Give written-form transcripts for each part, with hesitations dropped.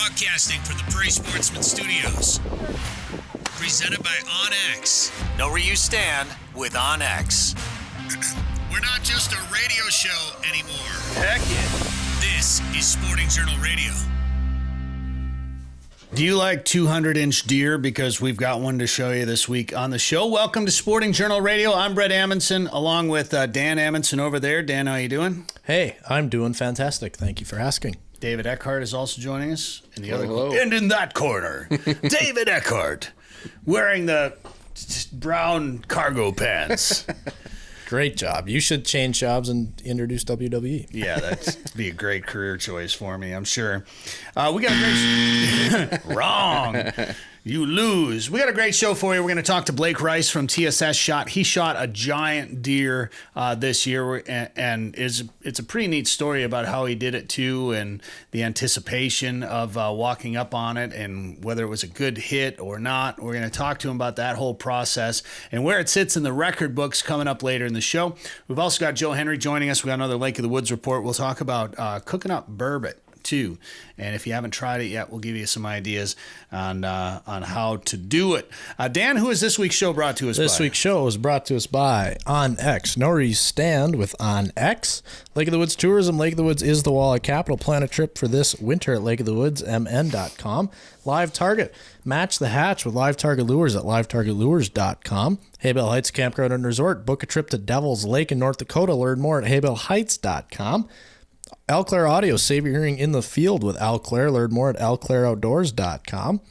Broadcasting from the Prairie Sportsman Studios. Presented by OnX. Know where you stand with OnX. We're not just a radio show anymore. Heck yeah. This is Sporting Journal Radio. Do you like 200-inch deer? Because we've got one to show you this week on the show. Welcome to Sporting Journal Radio. I'm Brett Amundsen, along with Dan Amundsen over there. Dan, how you doing? Hey, I'm doing fantastic. Thank you for asking. David Eckhart is also joining us. In the Hello. And in that corner, David Eckhart, wearing the brown cargo pants. Great job. You should change jobs and introduce WWE. Yeah, that'd be a great career choice for me, I'm sure. We got a great... Wrong. You lose. We got a great show for you. We're going to talk to Blake Rice from TSS Shot. He shot a giant deer this year, and it's a pretty neat story about how he did it, too, and the anticipation of walking up on it and whether it was a good hit or not. We're going to talk to him about that whole process and where it sits in the record books coming up later in the show. We've also got Joe Henry joining us. We got another Lake of the Woods report. We'll talk about cooking up burbot too, and if you haven't tried it yet, we'll give you some ideas on how to do it. Dan, who is this week's show brought to us by? This week's show is brought to us by OnX. Know where you stand with OnX. Lake of the Woods Tourism. Lake of the Woods is the Walleye capital. Plan a trip for this winter at lakeofthewoodsmn.com. Live Target. Match the hatch with Live Target Lures at livetargetlures.com. Haybell Heights Campground and Resort. Book a trip to Devil's Lake in North Dakota. Learn more at haybellheights.com. Al Claire Audio, save your hearing in the field with Al Claire. Learn more at alclaireoutdoors.com.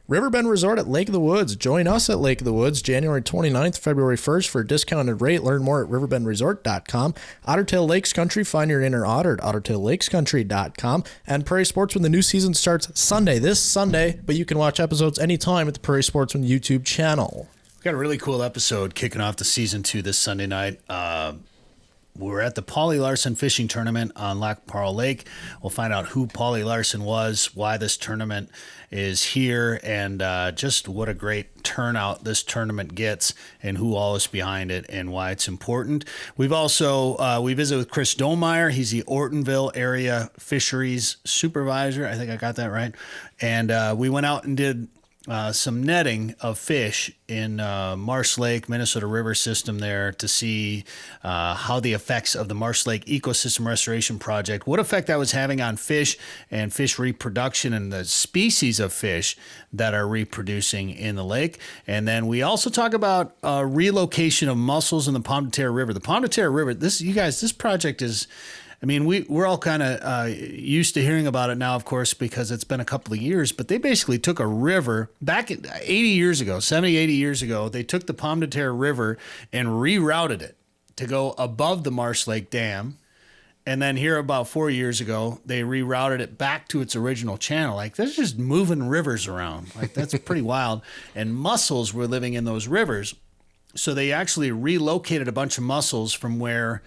Riverbend Resort at Lake of the Woods. Join us at Lake of the Woods January 29th, February 1st for a discounted rate. Learn more at riverbendresort.com. Ottertail Lakes Country, find your inner otter at ottertaillakescountry.com. And Prairie Sportsman, the new season starts this Sunday, but you can watch episodes anytime at the Prairie Sportsman YouTube channel. We've got a really cool episode kicking off the season 2 this Sunday night. We're at the Paulie Larson Fishing Tournament on Lac Parle Lake. We'll find out who Paulie Larson was, why this tournament is here, and just what a great turnout this tournament gets and who all is behind it and why it's important. We've also, we visited with Chris Domeyer. He's the Ortonville Area Fisheries Supervisor. I think I got that right. And we went out and did some netting of fish in Marsh Lake, Minnesota River system there to see how the effects of the Marsh Lake Ecosystem Restoration Project, what effect that was having on fish and fish reproduction and the species of fish that are reproducing in the lake. And then we also talk about relocation of mussels in the Pomme de Terre River. The Pomme de Terre River, this project is... I mean, we're all kind of used to hearing about it now, of course, because it's been a couple of years. But they basically took a river back 80 years ago, 70, 80 years ago. They took the Pomme de Terre River and rerouted it to go above the Marsh Lake Dam. And then here about 4 years ago, they rerouted it back to its original channel. Like, that's just moving rivers around. Like, that's pretty wild. And mussels were living in those rivers. So they actually relocated a bunch of mussels from where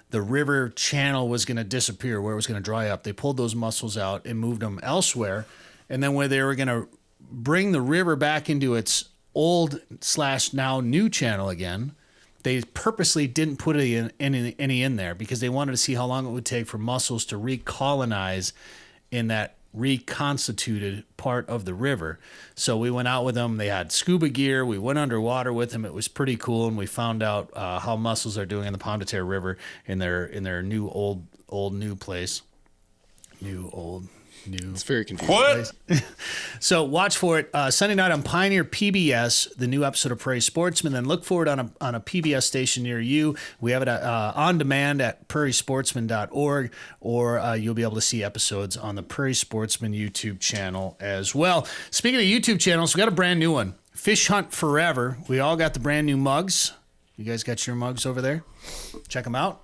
the river channel was going to disappear, where it was going to dry up. They pulled those mussels out and moved them elsewhere. And then where they were going to bring the river back into its old/now new channel again, they purposely didn't put any in there because they wanted to see how long it would take for mussels to recolonize in that reconstituted part of the river. So we went out with them. They had scuba gear. We went underwater with them. It was pretty cool, and we found out how mussels are doing in the Pomme de Terre River in their new new place. New. It's very confusing. What? So watch for it Sunday night on Pioneer PBS, the new episode of Prairie Sportsman. Then look for it on a PBS station near you. We have it on demand at prairiesportsman.org, or you'll be able to see episodes on the Prairie Sportsman YouTube channel as well. Speaking of YouTube channels, we got a brand new one, Fish Hunt Forever. We all got the brand new mugs. You guys got your mugs over there? Check them out.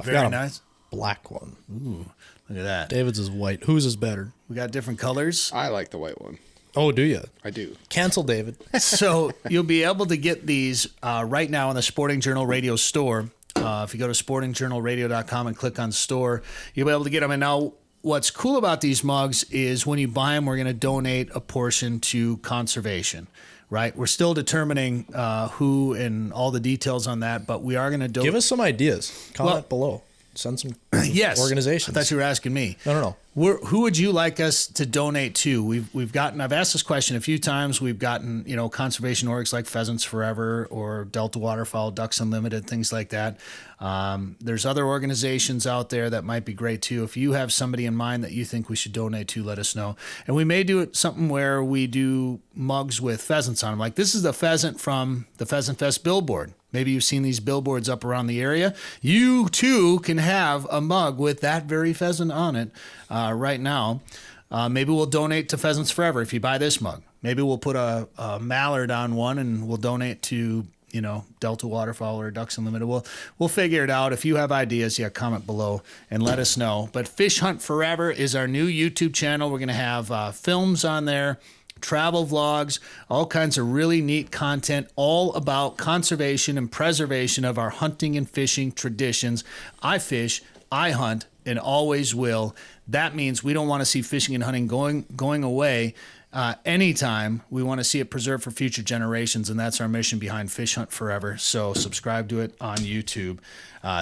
Very nice. Black one. Ooh. Look at that. David's is white. Whose is better? We got different colors. I like the white one. Oh, do you? I do. Cancel, David. So you'll be able to get these right now in the Sporting Journal Radio store. If you go to sportingjournalradio.com and click on store, you'll be able to get them. And now what's cool about these mugs is when you buy them, we're going to donate a portion to conservation. Right? We're still determining who and all the details on that, but we are going to give us some ideas. Comment below. send some Yes. organizations. I thought you were asking me. No. Who would you like us to donate to? We've gotten. I've asked this question a few times. We've gotten conservation orgs like Pheasants Forever or Delta Waterfowl, Ducks Unlimited, things like that. There's other organizations out there that might be great too. If you have somebody in mind that you think we should donate to, let us know. And we may do something where we do mugs with pheasants on them. Like this is the pheasant from the Pheasant Fest billboard. Maybe you've seen these billboards up around the area. You too can have a mug with that very pheasant on it right now. Maybe we'll donate to Pheasants Forever if you buy this mug. Maybe we'll put a mallard on one and we'll donate to Delta Waterfowl or Ducks Unlimited. We'll figure it out. If you have ideas, comment below and let us know. But Fish Hunt Forever is our new YouTube channel. We're going to have films on there, travel vlogs, all kinds of really neat content, all about conservation and preservation of our hunting and fishing traditions. I fish, I hunt, and always will. That means we don't want to see fishing and hunting going away anytime. We want to see it preserved for future generations, and that's our mission behind Fish Hunt Forever. So subscribe to it on YouTube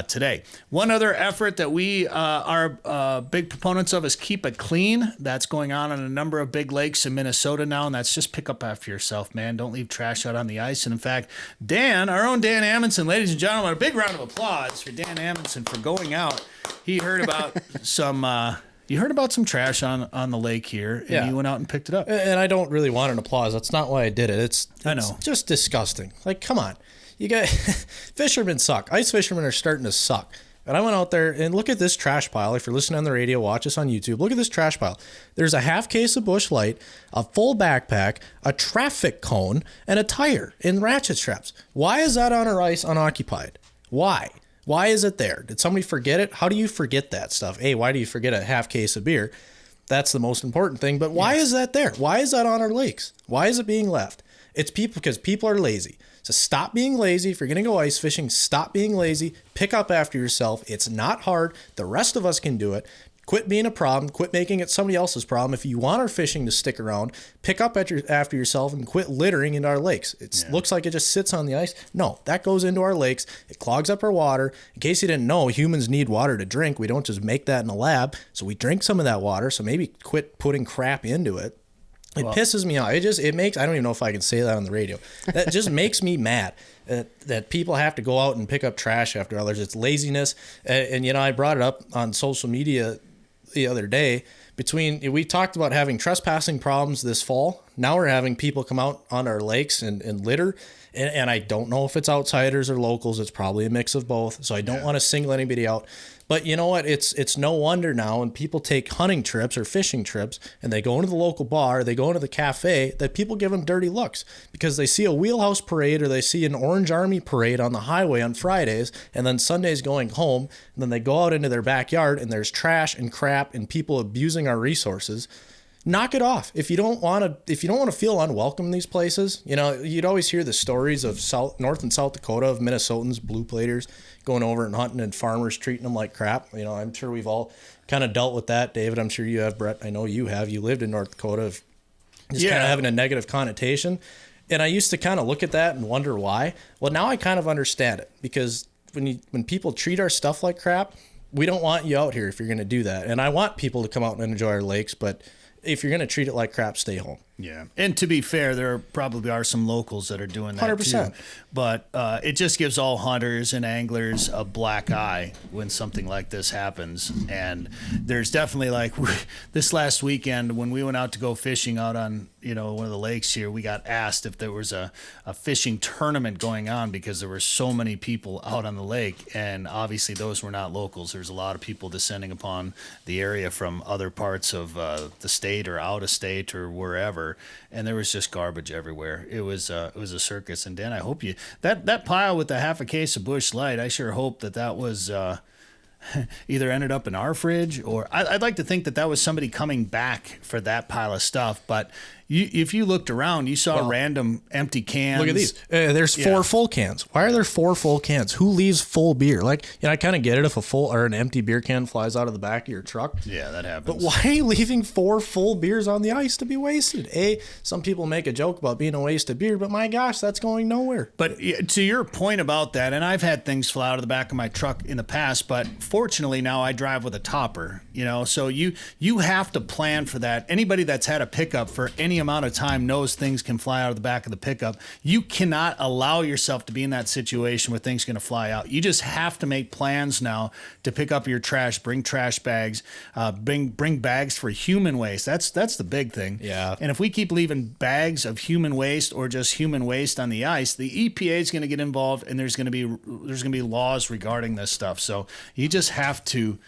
today. One other effort that we are big proponents of is Keep It Clean. That's going on a number of big lakes in Minnesota now, and that's just pick up after yourself, man. Don't leave trash out on the ice. And in fact, Dan, our own Dan Amundsen, ladies and gentlemen, a big round of applause for Dan Amundsen for going out. He heard about some... You heard about some trash on the lake here, and you went out and picked it up. And I don't really want an applause. That's not why I did it. It's just disgusting. Like, come on. You got fishermen suck. Ice fishermen are starting to suck. And I went out there and look at this trash pile. If you're listening on the radio, watch us on YouTube. Look at this trash pile. There's a half case of Busch Light, a full backpack, a traffic cone, and a tire and ratchet straps. Why is that on our ice unoccupied? Why? Why is it there? Did somebody forget it? How do you forget that stuff? Hey, why do you forget a half case of beer? That's the most important thing. But why is that there? Why is that on our lakes? Why is it being left? It's because people are lazy. So stop being lazy. If you're going to go ice fishing, stop being lazy. Pick up after yourself. It's not hard. The rest of us can do it. Quit being a problem. Quit making it somebody else's problem. If you want our fishing to stick around, pick up after yourself and quit littering into our lakes. It looks like it just sits on the ice. No, that goes into our lakes. It clogs up our water. In case you didn't know, humans need water to drink. We don't just make that in a lab. So we drink some of that water. So maybe quit putting crap into it. It pisses me off. It makes, I don't even know if I can say that on the radio. That just makes me mad that people have to go out and pick up trash after others. It's laziness. And I brought it up on social media the other day. We talked about having trespassing problems this fall. Now we're having people come out on our lakes and litter. And I don't know if it's outsiders or locals. It's probably a mix of both. So I don't want to single anybody out. But you know what? It's no wonder now when people take hunting trips or fishing trips and they go into the local bar, they go into the cafe, that people give them dirty looks because they see a wheelhouse parade or they see an Orange Army parade on the highway on Fridays, and then Sundays going home, and then they go out into their backyard and there's trash and crap and people abusing our resources. Knock it off. If you don't want to feel unwelcome in these places, you'd always hear the stories of North and South Dakota of Minnesotans, blue platers, going over and hunting and farmers treating them like crap. I'm sure we've all kind of dealt with that. David, I'm sure you have. Brett, I know you have. You lived in North Dakota, kind of having a negative connotation. And I used to kind of look at that and wonder why. Well, now I kind of understand it because when people treat our stuff like crap, we don't want you out here if you're going to do that. And I want people to come out and enjoy our lakes, but if you're going to treat it like crap, stay home. Yeah. And to be fair, there probably are some locals that are doing that 100%. too. But it just gives all hunters and anglers a black eye when something like this happens. And there's definitely this last weekend when we went out to go fishing out on, one of the lakes here, we got asked if there was a fishing tournament going on because there were so many people out on the lake. And obviously those were not locals. There's a lot of people descending upon the area from other parts of the state or out of state or wherever. And there was just garbage everywhere. It was a circus. And Dan, I hope that pile with the half a case of Busch Light, I sure hope that was either ended up in our fridge or I'd like to think that was somebody coming back for that pile of stuff. But if you looked around, you saw random empty cans. Look at these. There's 4 full cans. Why are there 4 full cans? Who leaves full beer? Like, I kind of get it if a full or an empty beer can flies out of the back of your truck. Yeah, that happens. But why are you leaving 4 full beers on the ice to be wasted? Some people make a joke about being a waste of beer, but my gosh, that's going nowhere. But to your point about that, and I've had things fly out of the back of my truck in the past, but fortunately now I drive with a topper, so you have to plan for that. Anybody that's had a pickup for any amount of time knows things can fly out of the back of the pickup. You cannot allow yourself to be in that situation where things are going to fly out. You just have to make plans now to pick up your trash, bring trash bags, bring bags for human waste. That's the big thing. Yeah. And if we keep leaving bags of human waste or just human waste on the ice, the EPA is going to get involved, and there's going to be laws regarding this stuff. So you just have to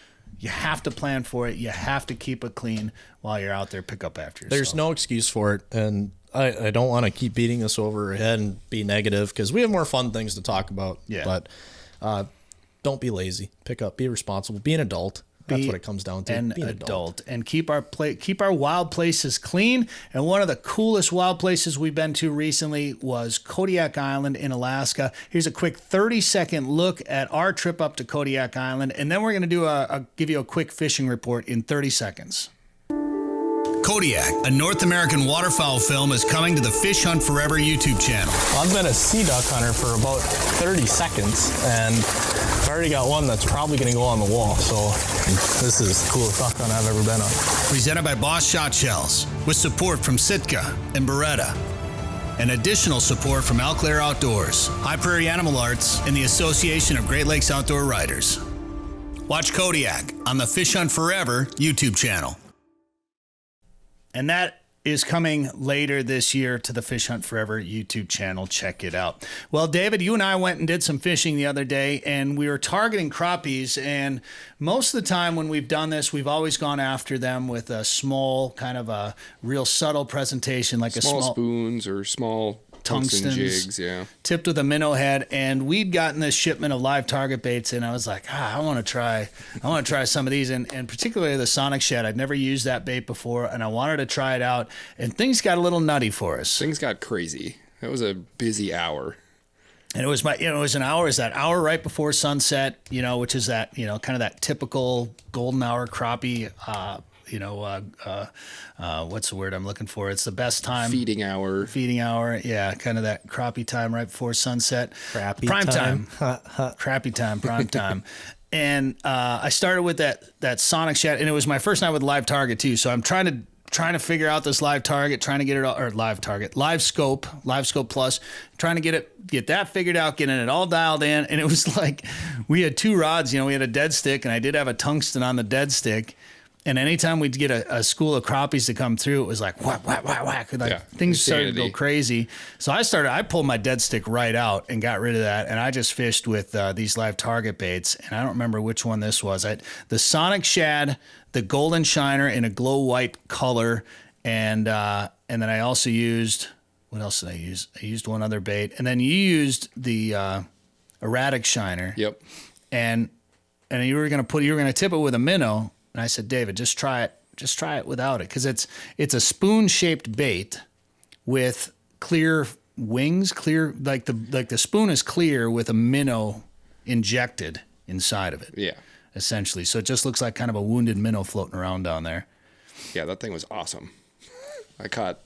plan for it. You have to keep it clean while you're out there. Pick up after yourself. There's no excuse for it, and I don't want to keep beating this over our head and be negative because we have more fun things to talk about. Yeah. But don't be lazy. Pick up. Be responsible. Be an adult. That's what it comes down to. An Be an adult. And keep our wild places clean. And one of the coolest wild places we've been to recently was Kodiak Island in Alaska. Here's a quick 30-second look at our trip up to Kodiak Island, and then we're going to give you a quick fishing report in 30 seconds. Kodiak, a North American waterfowl film, is coming to the Fish Hunt Forever YouTube channel. I've been a sea duck hunter for about 30 seconds, and I've already got one that's probably going to go on the wall, so this is the coolest duck hunt I've ever been on. Presented by Boss Shot Shells, with support from Sitka and Beretta, and additional support from Eau Claire Outdoors, High Prairie Animal Arts, and the Association of Great Lakes Outdoor Writers. Watch Kodiak on the Fish Hunt Forever YouTube channel. And that is coming later this year to the Fish Hunt Forever YouTube channel. Check it out. Well, David, you and I went and did some fishing the other day, and we were targeting crappies. And most of the time when we've done this, we've always gone after them with a small, kind of a real subtle presentation, like small a small spoons or small tungsten jigs, yeah. Tipped with a minnow head, and we'd gotten this shipment of live target baits, and I was like, I want to try some of these, and particularly the Sonic Shad. I'd never used that bait before, and I wanted to try it out, and things got a little nutty for us. Things got crazy. That was a busy hour. And it was an hour. Is that hour right before sunset? Which is that kind of that typical golden hour crappie. What's the word I'm looking for? It's the best time. Feeding hour. Yeah, kind of that crappie time right before sunset. Crappie prime time. Crappie time, prime time. And I started with that Sonic Shad, and it was my first night with live target too. So I'm trying to figure out this live target, trying to get it all, or live scope plus, trying to get that figured out, getting it all dialed in. And it was like, we had 2 rods, we had a dead stick, and I did have a tungsten on the dead stick. And anytime we'd get a school of crappies to come through, it was like whack, whack, whack, whack. Things started to go crazy. So I pulled my dead stick right out and got rid of that. And I just fished with these live target baits. And I don't remember which one this was. The Sonic Shad, the Golden Shiner in a glow white color. And then I also used, what else did I use? I used one other bait. And then you used the Erratic Shiner. Yep. And you were going to tip it with a minnow. And I said, David, just try it without it. Because it's a spoon-shaped bait with clear wings, like the spoon is clear with a minnow injected inside of it. Yeah. Essentially. So it just looks like kind of a wounded minnow floating around down there. Yeah, that thing was awesome. I caught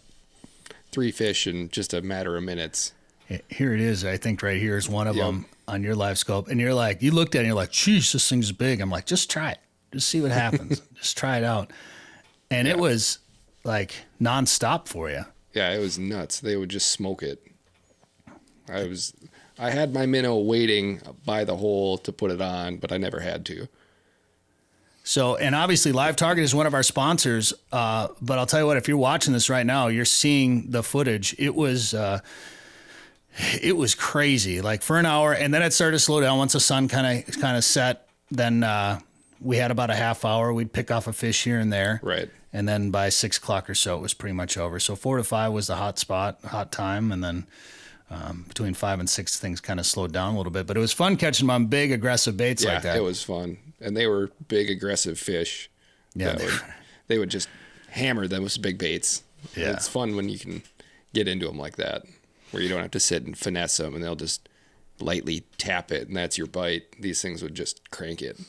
3 fish in just a matter of minutes. Here it is. I think right here is one of them on your live scope. And you looked at it and you're like, geez, this thing's big. I'm like, just try it. Just see what happens. Just try it out. And it was like nonstop for you. Yeah, it was nuts. They would just smoke it. I had my minnow waiting by the hole to put it on, but I never had to. So, and obviously Live Target is one of our sponsors. But I'll tell you what, if you're watching this right now, you're seeing the footage. It was crazy, like for an hour. And then it started to slow down once the sun kind of set. Then, we had about a half hour. We'd pick off a fish here and there. Right. And then by 6 o'clock or so, it was pretty much over. So 4 to 5 was the hot time. And then between 5 and 6, things kind of slowed down a little bit. But it was fun catching them on big, aggressive baits like that. Yeah, it was fun. And they were big, aggressive fish. Yeah. They would just hammer them with big baits. Yeah. It's fun when you can get into them like that, where you don't have to sit and finesse them, and they'll just lightly tap it, and that's your bite. These things would just crank it.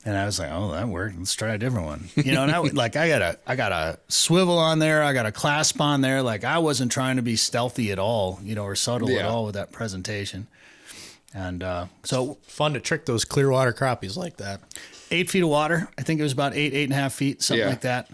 And I was like, oh, that worked. Let's try a different one. You know, and I got a swivel on there. I got a clasp on there. Like, I wasn't trying to be stealthy at all, you know, or subtle at all with that presentation. And so Fun to trick those clear water crappies like that. 8 feet of water. I think it was about 8.5 feet, something like that.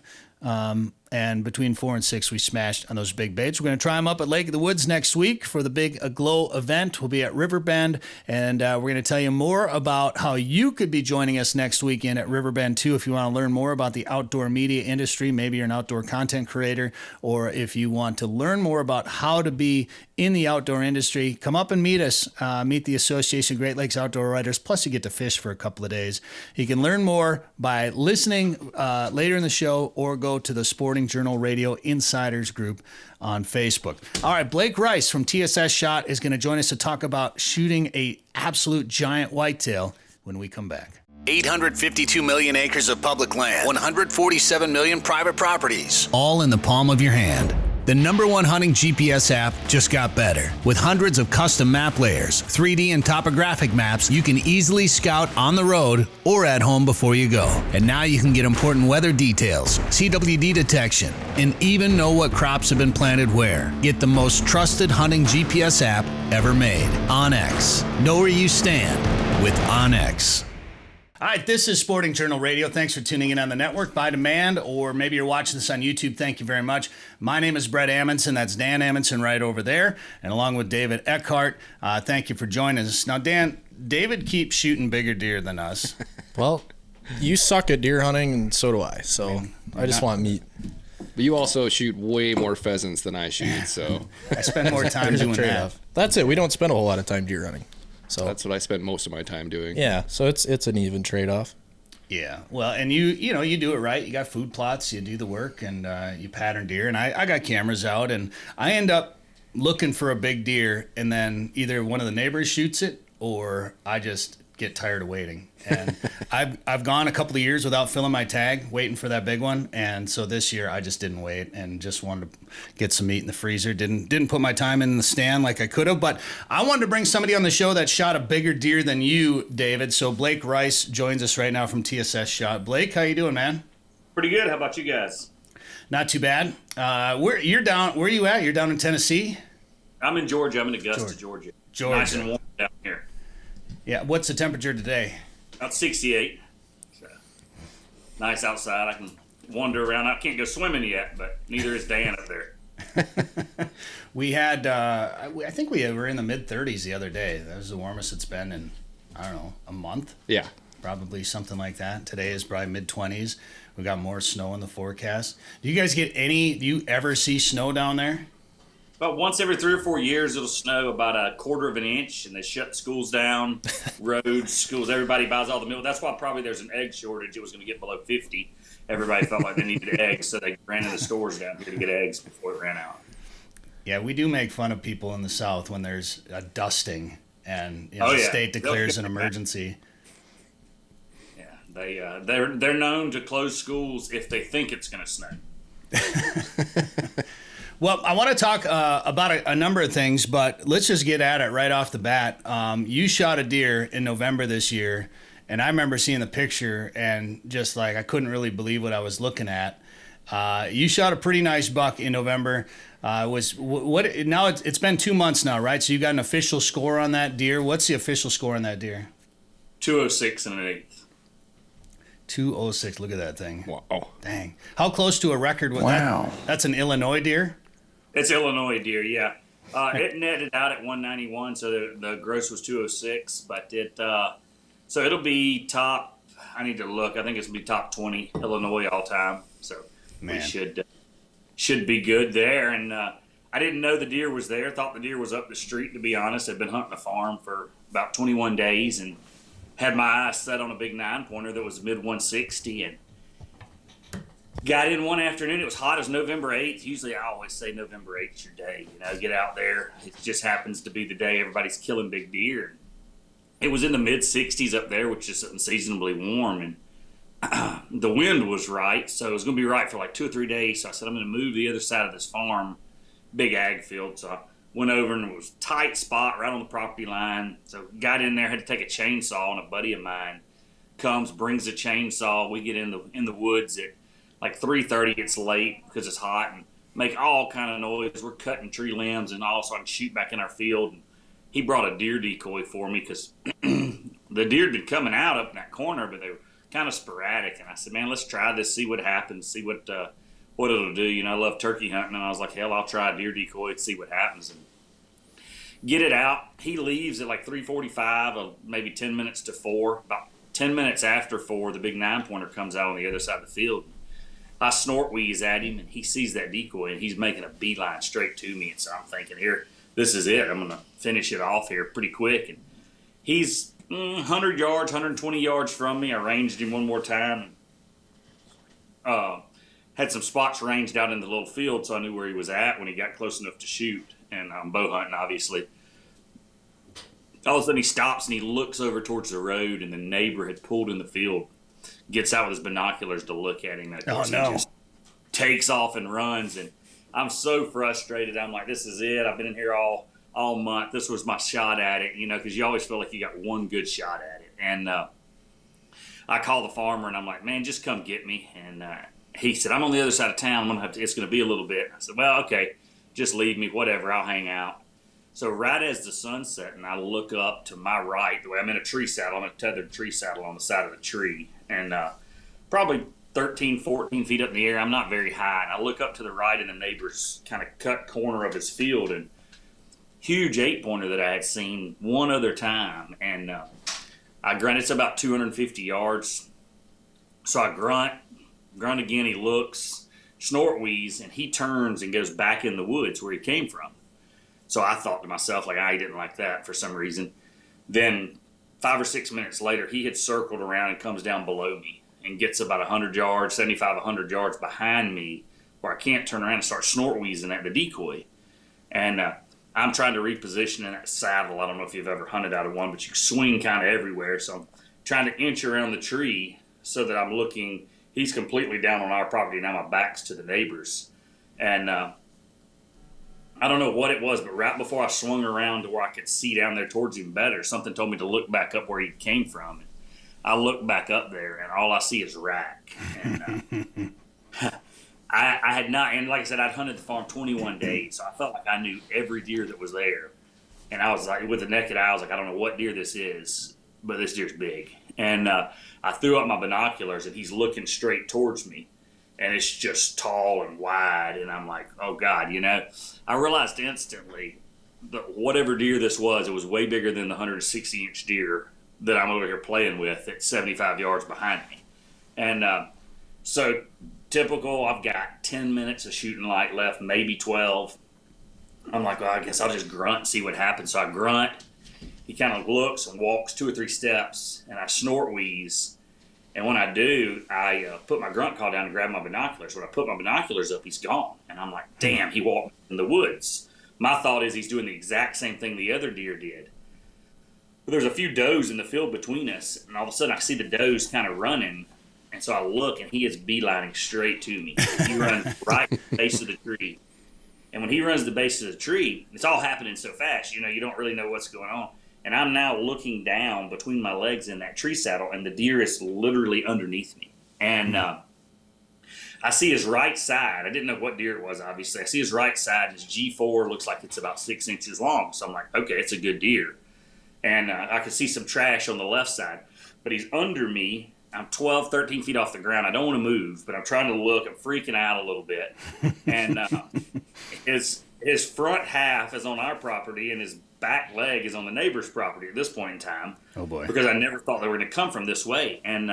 And between 4 and 6, we smashed on those big baits. We're going to try them up at Lake of the Woods next week for the big Aglow event. We'll be at Riverbend, and we're going to tell you more about how you could be joining us next weekend at Riverbend too. If you want to learn more about the outdoor media industry, maybe you're an outdoor content creator, or if you want to learn more about how to be in the outdoor industry, come up and meet us. Meet the Association of Great Lakes Outdoor Writers. Plus, you get to fish for a couple of days. You can learn more by listening later in the show, or go to the Sporting Journal Radio Insiders group on Facebook. All right, Blake Rice from TSS Shot is going to join us to talk about shooting a absolute giant whitetail when we come back. 852 million acres of public land, 147 million private properties, all in the palm of your hand. The #1 hunting GPS app just got better. With hundreds of custom map layers, 3D and topographic maps, you can easily scout on the road or at home before you go. And now you can get important weather details, CWD detection, and even know what crops have been planted where. Get the most trusted hunting GPS app ever made. OnX. Know where you stand with OnX. All right, this is Sporting Journal Radio. Thanks for tuning in on the network by demand, or maybe you're watching this on YouTube. Thank you very much. My name is Brett Amundsen. That's Dan Amundsen right over there, and along with David Eckhart. Thank you for joining us. Now, Dan, David keeps shooting bigger deer than us. Well, you suck at deer hunting, and so do I. So I just want meat. But you also shoot way more pheasants than I shoot, so I spend more time doing that. That's it. We don't spend a whole lot of time deer hunting. So that's what I spent most of my time doing. Yeah, so it's an even trade-off. Yeah, well, and you do it right. You got food plots, you do the work, and you pattern deer. And I got cameras out, and I end up looking for a big deer, and then either one of the neighbors shoots it, or I just get tired of waiting. And I've gone a couple of years without filling my tag, waiting for that big one. And so this year I just didn't wait and just wanted to get some meat in the freezer. Didn't put my time in the stand like I could have. But I wanted to bring somebody on the show that shot a bigger deer than you, David. So Blake Rice joins us right now from TSS Shot. Blake, how you doing, man? Pretty good. How about you guys? Not too bad. Where are you at? You're down in Tennessee? I'm in Georgia. I'm in Augusta, Georgia. Nice and warm down here. Yeah. What's the temperature today? About 68. So, nice outside. I can wander around. I can't go swimming yet, but neither is Dan up there. We had, I think we were in the mid-30s the other day. That was the warmest it's been in, I don't know, a month? Yeah. Probably something like that. Today is probably mid-20s. We got more snow in the forecast. Do you you ever see snow down there? About once every 3 or 4 years, it'll snow about a quarter of an inch, and they shut schools down, roads, schools. Everybody buys all the milk. That's why probably there's an egg shortage. It was going to get below 50. Everybody felt like they needed eggs, so they ran in the stores down here to get eggs before it ran out. Yeah, we do make fun of people in the South when there's a dusting and the state declares an emergency. Yeah, they're known to close schools if they think it's going to snow. Well, I want to talk about a number of things, but let's just get at it right off the bat. You shot a deer in November this year, and I remember seeing the picture and just like I couldn't really believe what I was looking at. You shot a pretty nice buck in November. Now it's been 2 months now, right? So you got an official score on that deer. What's the official score on that deer? 206 and an eighth. 206. Look at that thing. Wow. Dang. How close to a record was that? That's an Illinois deer? It's Illinois deer, yeah. It netted out at 191, so the gross was 206, but so it'll be top. I need to look. I think it's gonna be top 20 Illinois all time. So we should be good there. And I didn't know the deer was there. Thought the deer was up the street. To be honest, I'd been hunting a farm for about 21 days and had my eyes set on a big 9-pointer that was mid 160 and. Got in one afternoon. It was hot as November 8th. Usually I always say November 8th is your day. Get out there. It just happens to be the day everybody's killing big deer. It was in the mid 60s up there, which is unseasonably warm. And the wind was right, so it was going to be right for like 2 or 3 days. So I said, I'm going to move to the other side of this farm, big ag field. So I went over, and it was a tight spot right on the property line. So got in there, had to take a chainsaw, and a buddy of mine comes, brings a chainsaw. We get in the woods at like 3:30. It's late because it's hot, and make all kind of noise. We're cutting tree limbs and all, so I can shoot back in our field. And he brought a deer decoy for me because the deer had been coming out up in that corner, but they were kind of sporadic. And I said, man, let's try this, see what happens, see what it'll do. You know, I love turkey hunting, and I was like, hell, I'll try a deer decoy and see what happens. And get it out. He leaves at like 3:45, or maybe 10 minutes to 4. About 10 minutes after 4, the big 9-pointer comes out on the other side of the field. I snort wheeze at him, and he sees that decoy, and he's making a beeline straight to me. And so I'm thinking, here, this is it. I'm going to finish it off here pretty quick. And he's 100 yards, 120 yards from me. I ranged him one more time. Had some spots ranged out in the little field, so I knew where he was at when he got close enough to shoot. And I'm bow hunting, obviously. All of a sudden, he stops, and he looks over towards the road, and the neighbor had pulled in the field. Gets out with his binoculars to look at him. And Oh, he no. just takes off and runs. And I'm so frustrated. I'm like, this is it. I've been in here all month. This was my shot at it, you know, because you always feel like you got one good shot at it. And I call the farmer, and I'm like, man, just come get me. And he said, I'm on the other side of town. I'm gonna have to. It's going to be a little bit. I said, well, okay, just leave me, whatever. I'll hang out. So right as the sun's setting, I look up to my right. The way I'm in a tree saddle, I'm in a tethered tree saddle on the side of the tree. And probably 13, 14 feet up in the air. I'm not very high. And I look up to the right in the neighbor's kind of cut corner of his field, and huge 8-pointer that I had seen one other time. And I grunt. It's about 250 yards. So I grunt again. He looks, snort wheeze, and he turns and goes back in the woods where he came from. So I thought to myself, like, I didn't like that for some reason. Then 5 or 6 minutes later, he had circled around and comes down below me and gets about 100 yards, 75, 100 yards behind me, where I can't turn around and start snort wheezing at the decoy. And I'm trying to reposition in that saddle. I don't know if you've ever hunted out of one, but you swing kind of everywhere. So I'm trying to inch around the tree so that I'm looking. He's completely down on our property. Now my back's to the neighbors. And I don't know what it was, but right before I swung around to where I could see down there towards him better, something told me to look back up where he came from. And I look back up there, and all I see is rack. And I had not, and like I said, I'd hunted the farm 21 days, so I felt like I knew every deer that was there. And I was like, with the naked eye, I was like, I don't know what deer this is, but this deer's big. And I threw up my binoculars, and he's looking straight towards me. And it's just tall and wide, and I'm like, oh, God, you know. I realized instantly that whatever deer this was, it was way bigger than the 160-inch deer that I'm over here playing with at 75 yards behind me. And so typical, I've got 10 minutes of shooting light left, maybe 12. I'm like, well, I guess I'll just grunt and see what happens. So I grunt. He kind of looks and walks 2 or 3 steps, and I snort wheeze. And when I do, I put my grunt call down and grab my binoculars. When I put my binoculars up, he's gone. And I'm like, damn, he walked in the woods. My thought is he's doing the exact same thing the other deer did. But there's a few does in the field between us, and all of a sudden I see the does kind of running. And so I look, and he is beelining straight to me. He runs right to the base of the tree. And when he runs to the base of the tree, it's all happening so fast, you know, you don't really know what's going on. And I'm now looking down between my legs in that tree saddle, and the deer is literally underneath me. And I see his right side. I didn't know what deer it was, obviously. I see his right side. His G4 looks like it's about 6 inches long. So I'm like, okay, it's a good deer. And I could see some trash on the left side. But he's under me. I'm 12, 13 feet off the ground. I don't want to move, but I'm trying to look. I'm freaking out a little bit. And his front half is on our property, and his back leg is on the neighbor's property at this point in time. Oh, boy. Because I never thought they were going to come from this way. And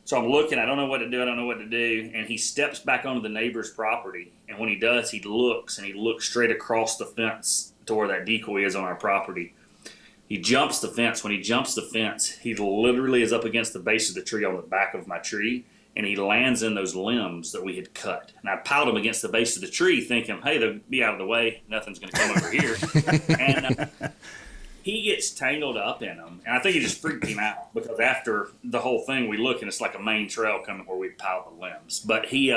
so I'm looking. I don't know what to do. And he steps back onto the neighbor's property. And when he does, he looks straight across the fence to where that decoy is on our property. He jumps the fence. When he jumps the fence, he literally is up against the base of the tree on the back of my tree, and he lands in those limbs that we had cut. And I piled him against the base of the tree thinking, hey, they'll be out of the way. Nothing's going to come over here. And he gets tangled up in them, and I think it just freaked him out because after the whole thing, we look and it's like a main trail coming where we pile the limbs. But he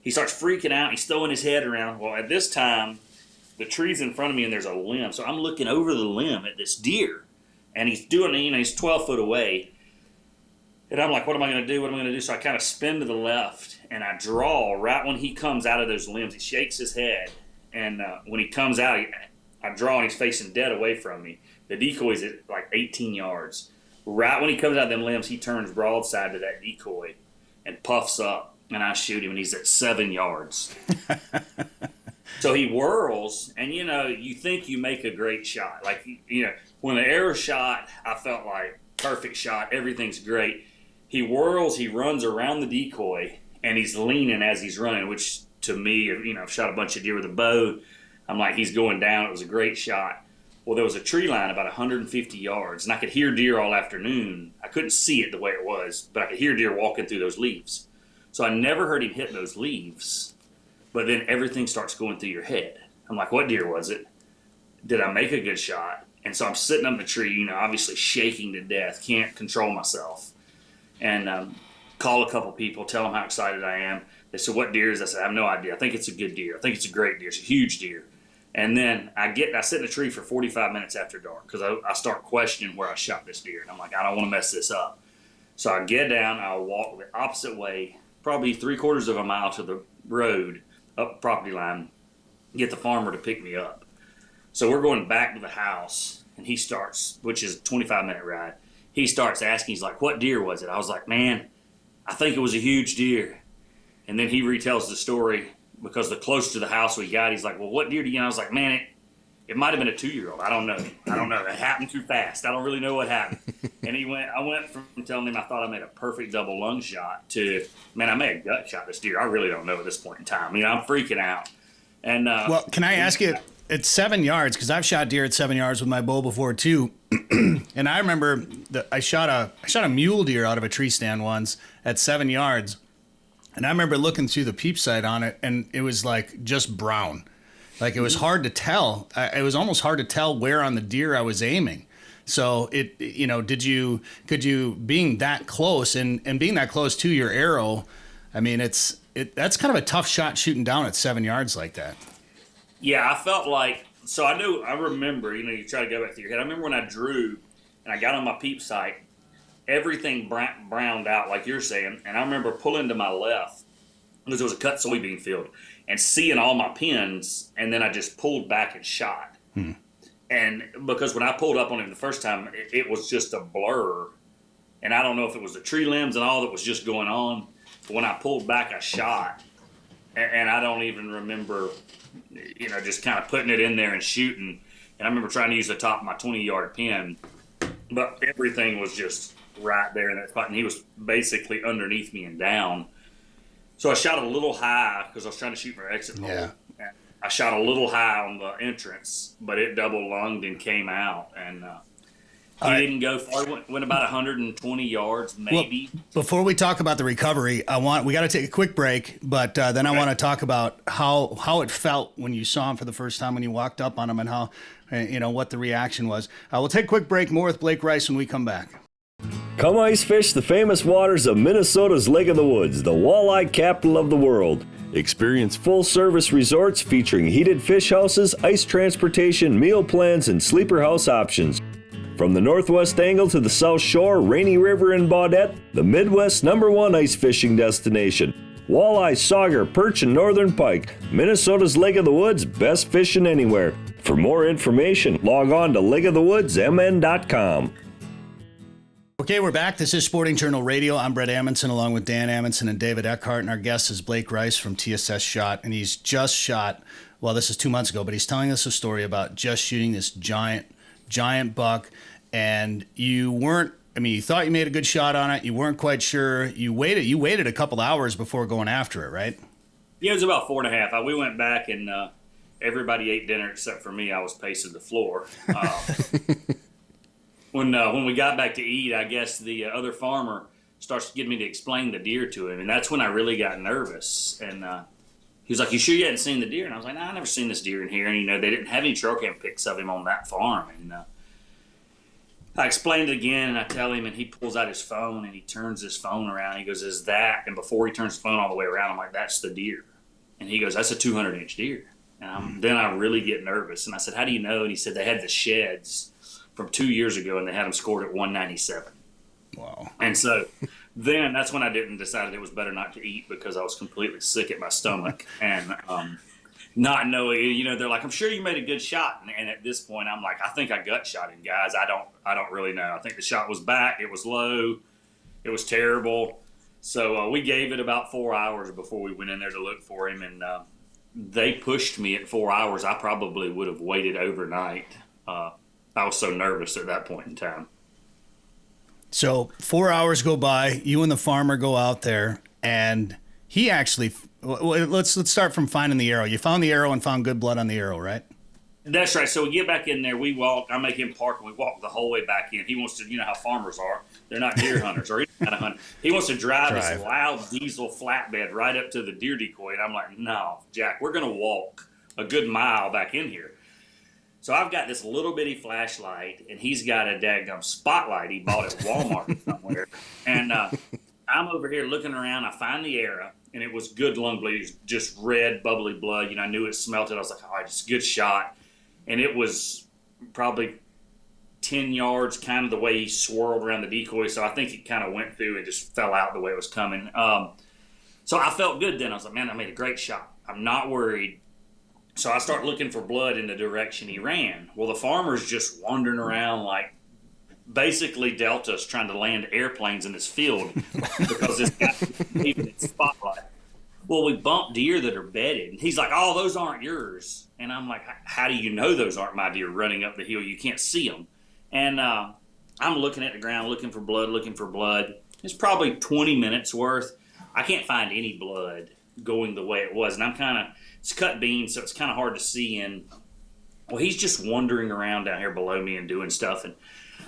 starts freaking out. He's throwing his head around. Well, at this time, the tree's in front of me and there's a limb, so I'm looking over the limb at this deer, and he's doing, he's 12 foot away, and I'm like, what am I going to do? What am I going to do? So I kind of spin to the left and I draw right when he comes out of those limbs. He shakes his head, and when he comes out, I draw and he's facing dead away from me. The decoy's at like 18 yards. Right when he comes out of them limbs, he turns broadside to that decoy and puffs up, and I shoot him, and he's at 7 yards. So he whirls, and you think you make a great shot. Like, when the arrow shot, I felt like perfect shot, everything's great. He whirls, he runs around the decoy, and he's leaning as he's running, which to me, I've shot a bunch of deer with a bow. I'm like, he's going down. It was a great shot. Well, there was a tree line about 150 yards, and I could hear deer all afternoon. I couldn't see it the way it was, but I could hear deer walking through those leaves. So I never heard him hit those leaves, but then everything starts going through your head. I'm like, what deer was it? Did I make a good shot? And so I'm sitting up in the tree, obviously shaking to death, can't control myself. And call a couple people, tell them how excited I am. They said, what deer is this? I said, I have no idea. I think it's a good deer. I think it's a great deer. It's a huge deer. And then I sit in the tree for 45 minutes after dark because I start questioning where I shot this deer. And I'm like, I don't want to mess this up. So I get down, I walk the opposite way, probably 3/4 of a mile to the road, up the property line, get the farmer to pick me up. So we're going back to the house, and he starts, which is a 25-minute ride. He starts asking, he's like, what deer was it? I was like, man, I think it was a huge deer. And then he retells the story because the closer to the house we got, he's like, well, what deer do you know? I was like, man, it might have been a 2-year-old. I don't know. It happened too fast. I don't really know what happened. And I went from telling him I thought I made a perfect double lung shot to, man, I made a gut shot this deer. I really don't know at this point in time. I'm freaking out. And well, can I ask you, at 7 yards, because I've shot deer at 7 yards with my bow before too, and I remember I shot a mule deer out of a tree stand once at 7 yards, and I remember looking through the peep sight on it, and it was like just brown. Like it was hard to tell. It was almost hard to tell where on the deer I was aiming. So could you being that close and being that close to your arrow, I mean, that's kind of a tough shot shooting down at 7 yards like that. Yeah, I felt like, so I remember, you try to go back to your head. I remember when I drew and I got on my peep sight, everything browned out like you're saying. And I remember pulling to my left because there was a cut soybean field and seeing all my pins. And then I just pulled back and shot. And because when I pulled up on him the first time, it was just a blur. And I don't know if it was the tree limbs and all that was just going on. But when I pulled back, I shot. And I don't even remember, just kind of putting it in there and shooting. And I remember trying to use the top of my 20-yard pin, but everything was just right there in that spot. And he was basically underneath me and down. So I shot a little high because I was trying to shoot for exit hole. Yeah. And I shot a little high on the entrance, but it double lunged and came out. And he didn't go far. Went about 120 yards, maybe. Well, before we talk about the recovery, we got to take a quick break, but then I want to talk about how it felt when you saw him for the first time, when you walked up on him, and how, what the reaction was. We'll take a quick break. More with Blake Rice when we come back. Come ice fish the famous waters of Minnesota's Lake of the Woods, the walleye capital of the world. Experience full-service resorts featuring heated fish houses, ice transportation, meal plans, and sleeper house options. From the Northwest Angle to the South Shore, Rainy River, and Baudette, the Midwest's #1 ice fishing destination. Walleye, sauger, perch, and northern pike. Minnesota's Lake of the Woods, best fishing anywhere. For more information, log on to lakeofthewoodsmn.com. Okay, we're back. This is Sporting Journal Radio. I'm Brett Amundsen, along with Dan Amundsen and David Eckhart, and our guest is Blake Rice from TSS Shot, and he's just shot, well, this is 2 months ago, but he's telling us a story about just shooting this giant buck, and you thought you made a good shot on it. You weren't quite sure. You waited a couple hours before going after it, right? Yeah, it was about 4.5. We went back and everybody ate dinner except for me. I was pacing the floor. When we got back to eat, I guess the other farmer starts getting me to explain the deer to him, and that's when I really got nervous. And he was like, "You sure you hadn't seen the deer?" And I was like, "No, I never seen this deer in here." And they didn't have any trail cam pics of him on that farm. And I explained it again, and I tell him, and he pulls out his phone, and he turns his phone around. He goes, "Is that?" And before he turns the phone all the way around, I'm like, "That's the deer." And he goes, "That's a 200-inch deer." And then I really get nervous. And I said, "How do you know?" And he said, "They had the sheds from 2 years ago, and they had them scored at 197." Wow. And so then that's when I decided it was better not to eat, because I was completely sick at my stomach. And not knowing, they're like, "I'm sure you made a good shot." And at this point, I'm like, "I think I gut shot him, guys. I don't really know. I think the shot was back. It was low. It was terrible." So we gave it about 4 hours before we went in there to look for him. And they pushed me at 4 hours. I probably would have waited overnight. I was so nervous at that point in time. So 4 hours go by. You and the farmer go out there, and he actually. Let's start from finding the arrow. You found the arrow and found good blood on the arrow, right? That's right. So we get back in there. We walk. I make him park, and we walk the whole way back in. He wants to, how farmers are. They're not deer hunters or any kind of hunter. He wants to drive his loud diesel flatbed right up to the deer decoy. And I'm like, "No, Jack, we're going to walk a good mile back in here." So I've got this little bitty flashlight, and he's got a daggum spotlight he bought at Walmart somewhere. And I'm over here looking around. I find the arrow, and it was good lung bleed. It was just red, bubbly blood. I knew it smelt it. I was like, "All right, it's a good shot." And it was probably 10 yards, kind of the way he swirled around the decoy. So I think it kind of went through and just fell out the way it was coming. So I felt good then. I was like, "Man, I made a great shot. I'm not worried." So I start looking for blood in the direction he ran. Well, the farmer's just wandering around like basically Delta's trying to land airplanes in this field because this guy leaving its spotlight. Well, we bump deer that are bedded. And he's like, "Oh, those aren't yours." And I'm like, "How do you know those aren't my deer running up the hill? You can't see them." And I'm looking at the ground, looking for blood. It's probably 20 minutes worth. I can't find any blood going the way it was. And it's cut beans, so it's kind of hard to see. And, well, he's just wandering around down here below me and doing stuff. And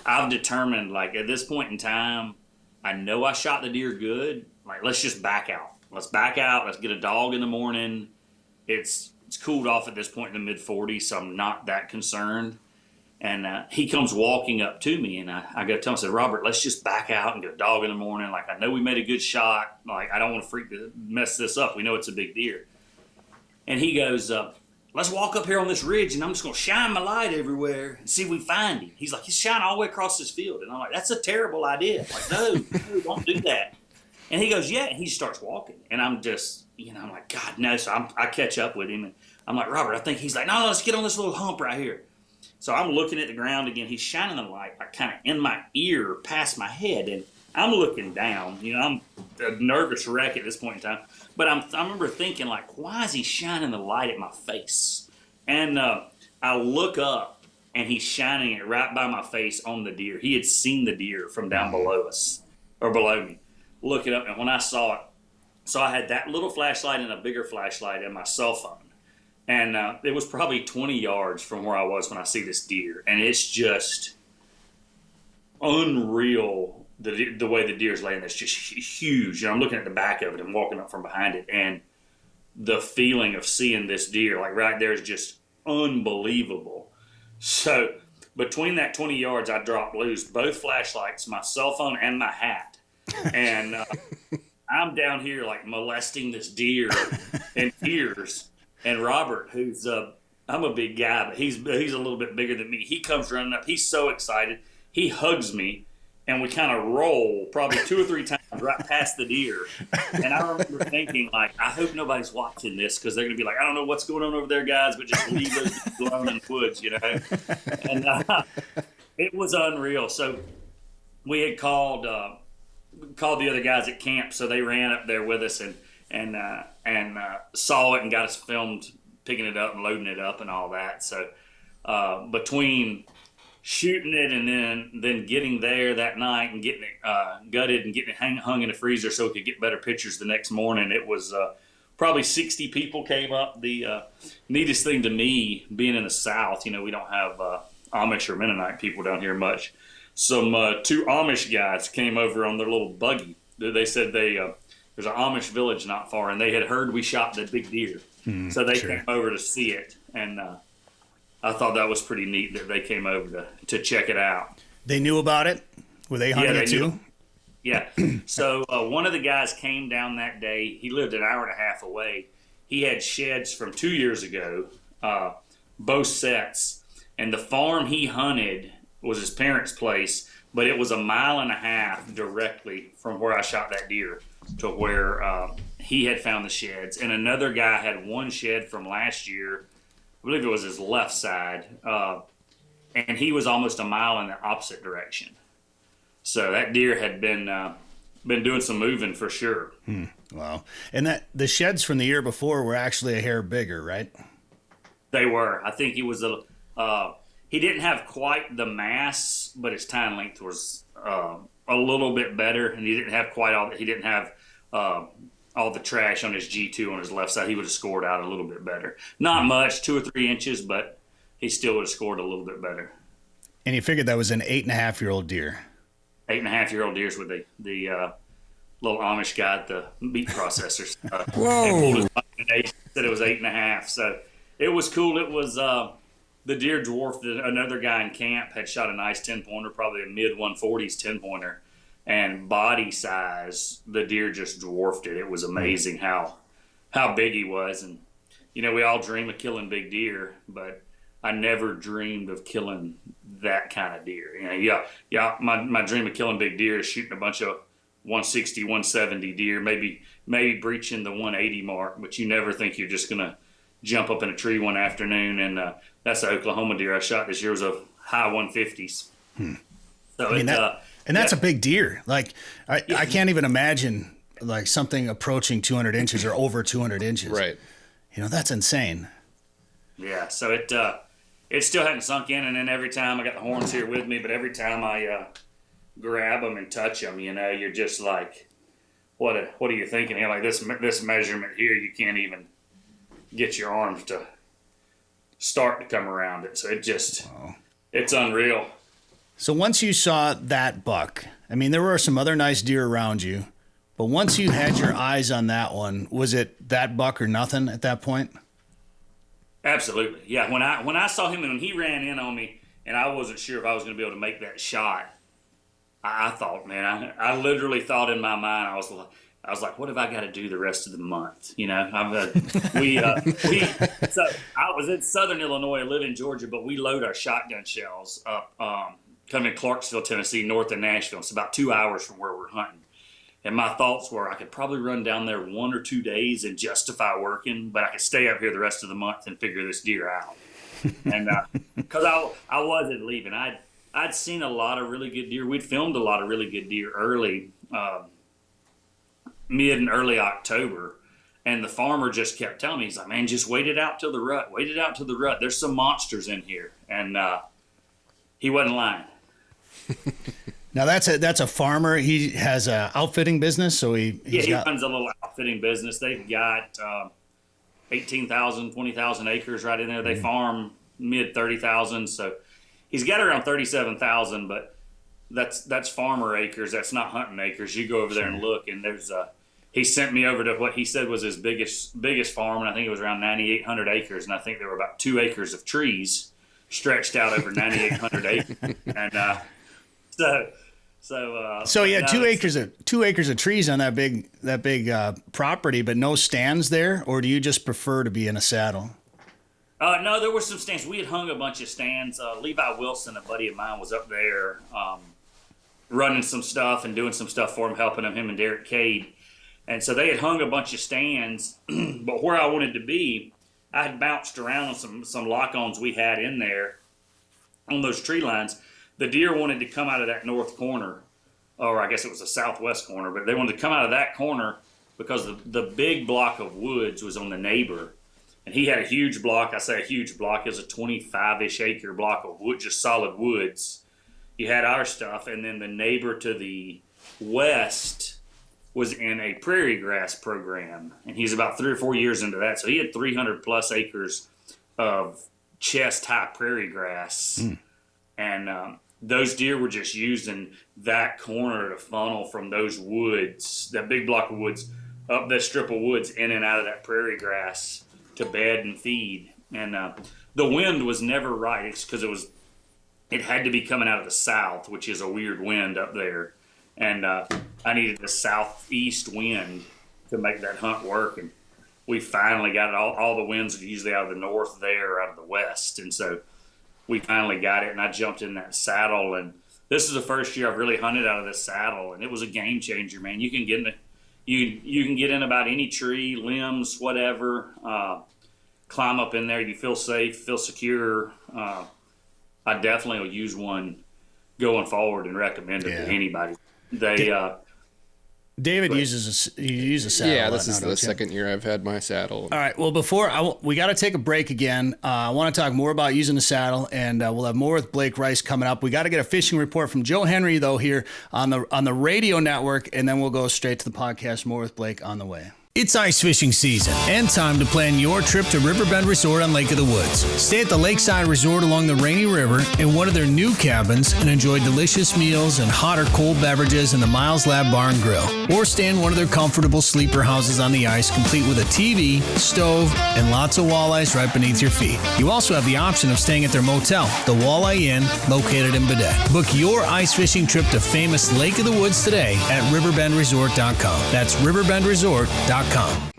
I've determined, like, at this point in time, I know I shot the deer good. Like, let's just back out. Let's back out. Let's get a dog in the morning. It's cooled off at this point in the mid-40s, so I'm not that concerned. And he comes walking up to me, and I go tell him, I said, "Robert, let's just back out and get a dog in the morning. Like, I know we made a good shot. Like, I don't want to mess this up. We know it's a big deer." And he goes, "Let's walk up here on this ridge, and I'm just going to shine my light everywhere and see if we find him." He's like, "He's shining all the way across this field." And I'm like, "That's a terrible idea." I'm like, no, don't do that. And he goes, "Yeah." And he starts walking. And I'm just, I'm like, "God, no." So I catch up with him, and I'm like, "Robert, I think." He's like, "No, let's get on this little hump right here." So I'm looking at the ground again. He's shining the light like kind of in my ear past my head. And I'm looking down. I'm a nervous wreck at this point in time. But I remember thinking, like, why is he shining the light at my face? And I look up, and he's shining it right by my face on the deer. He had seen the deer from down below us, or below me. Looking up, and when I saw it, so I had that little flashlight and a bigger flashlight and my cell phone. And it was probably 20 yards from where I was when I see this deer. And it's just unreal the way the deer's laying. It's just huge. I'm looking at the back of it and walking up from behind it. And the feeling of seeing this deer, like right there, is just unbelievable. So between that 20 yards, I dropped loose both flashlights, my cell phone, and my hat. And I'm down here like molesting this deer in tears. And Robert, who's I'm a big guy, but he's a little bit bigger than me. He comes running up. He's so excited. He hugs me, and we kind of roll probably 2 or 3 times right past the deer. And I remember thinking, like, I hope nobody's watching this, because they're going to be like, "I don't know what's going on over there, guys, but just leave those alone in the woods," And it was unreal. So we had called the other guys at camp, so they ran up there with us and saw it and got us filmed picking it up and loading it up and all that. So between shooting it and then getting there that night and getting it gutted and getting it hung in the freezer so we could get better pictures the next morning, it was probably 60 people came up. The neatest thing to me, being in the South, we don't have Amish or Mennonite people down here much. Some 2 Amish guys came over on their little buggy. They said there's an Amish village not far, and they had heard we shot the big deer. So they came over to see it, and I thought that was pretty neat that they came over to check it out. They knew about it? Were they hunting it too? Yeah. So one of the guys came down that day. He lived an hour and a half away. He had sheds from 2 years ago, both sets. And the farm he hunted was his parents' place, but it was a mile and a half directly from where I shot that deer to where he had found the sheds. And another guy had one shed from last year. I believe it was his left side. And he was almost a mile in the opposite direction. So that deer had been doing some moving for sure. Wow. And that the sheds from the year before were actually a hair bigger, right? They were. I think he was he didn't have quite the mass, but his tine length was a little bit better, and he didn't have quite all. He didn't have all the trash on his G2 on his left side. He would have scored out a little bit better. Not much, 2 or 3 inches, but he still would have scored a little bit better. And you figured that was an 8.5-year-old deer. 8.5-year-old deers with the little Amish guy at the meat processors. Whoa! Said it was 8.5. So it was cool. It was the deer dwarfed another guy in camp. Had shot a nice 10-pointer, probably a mid 140s 10-pointer, and body size, the deer just dwarfed it. It was amazing how big he was. And we all dream of killing big deer, but I never dreamed of killing that kind of deer. My dream of killing big deer is shooting a bunch of 160, 170 deer, maybe breaching the 180 mark, but you never think you're just going to jump up in a tree one afternoon. And that's the Oklahoma deer I shot this year. It was a high 150s. So that's a big deer. Like I can't even imagine like something approaching 200 inches or over 200 inches. Right. That's insane. Yeah. So it still hadn't sunk in. And then every time I got the horns here with me, but every time I grab them and touch them, you're just like, what are you thinking here? Like this measurement here, you can't even get your arms to start to come around it. So it's unreal. So once you saw that buck, I mean, there were some other nice deer around you, but once you had your eyes on that one, was it that buck or nothing at that point? Absolutely. Yeah. When I saw him and when he ran in on me and I wasn't sure if I was going to be able to make that shot, I thought, man, I literally thought in my mind, I was like, what have I got to do the rest of the month? So I was in Southern Illinois, I live in Georgia, but we load our shotgun shells up, coming in Clarksville, Tennessee, north of Nashville. It's about 2 hours from where we're hunting. And my thoughts were I could probably run down there 1 or 2 days and justify working, but I could stay up here the rest of the month and figure this deer out. And because I wasn't leaving. I'd seen a lot of really good deer. We'd filmed a lot of really good deer early, mid and early October. And the farmer just kept telling me, he's like, man, just wait it out till the rut. Wait it out till the rut. There's some monsters in here. And he wasn't lying. Now that's a farmer. He has a outfitting business, so he runs a little outfitting business. They've got 18,000, 20,000 acres right in there. They farm mid 30,000, so he's got around 37,000, but that's farmer acres. That's not hunting acres. You go over there and look, and there's he sent me over to what he said was his biggest farm, and I think it was around 9,800 acres, and I think there were about 2 acres of trees stretched out over 9,800 acres, and So yeah, 2 acres of trees on that big property, but no stands there, or do you just prefer to be in a saddle? No, there were some stands. We had hung a bunch of stands. Levi Wilson, a buddy of mine, was up there running some stuff and doing some stuff for him, helping him and Derek Cade. And so they had hung a bunch of stands, but where I wanted to be, I had bounced around on some lock-ons we had in there on those tree lines. The deer wanted to come out of that north corner, or I guess it was the southwest corner, but they wanted to come out of that corner because the big block of woods was on the neighbor. And he had a huge block. I say a huge block. It was a 25-ish acre block of wood, just solid woods. You had our stuff, and then the neighbor to the west was in a prairie grass program, and he's about 3 or 4 years into that. So he had 300-plus acres of chest-high prairie grass, and those deer were just using that corner to funnel from those woods, that big block of woods, up that strip of woods, in and out of that prairie grass to bed and feed. And the wind was never right. It's because it was it had to be coming out of the south, which is a weird wind up there. And I needed a southeast wind to make that hunt work. And we finally got it. All the winds are usually out of the north there, out of the west. And so we finally got it, and I jumped in that saddle. And this is the first year I've really hunted out of this saddle, and it was a game changer, man. You can get in you can get in about any tree, limbs, whatever, climb up in there. You feel safe, feel secure. I definitely will use one going forward and recommend it to anybody. David uses a saddle. Yeah, this is the second year I've had my saddle. All right. Well, we got to take a break again. I want to talk more about using the saddle, and we'll have more with Blake Rice coming up. We got to get a fishing report from Joe Henry though here on the radio network, and then we'll go straight to the podcast. More with Blake on the way. It's ice fishing season and time to plan your trip to Riverbend Resort on Lake of the Woods. Stay at the Lakeside Resort along the Rainy River in one of their new cabins and enjoy delicious meals and hot or cold beverages in the Miles Lab Bar and Grill. Or stay in one of their comfortable sleeper houses on the ice, complete with a TV, stove, and lots of walleyes right beneath your feet. You also have the option of staying at their motel, the Walleye Inn, located in Baudette. Book your ice fishing trip to famous Lake of the Woods today at riverbendresort.com. That's riverbendresort.com.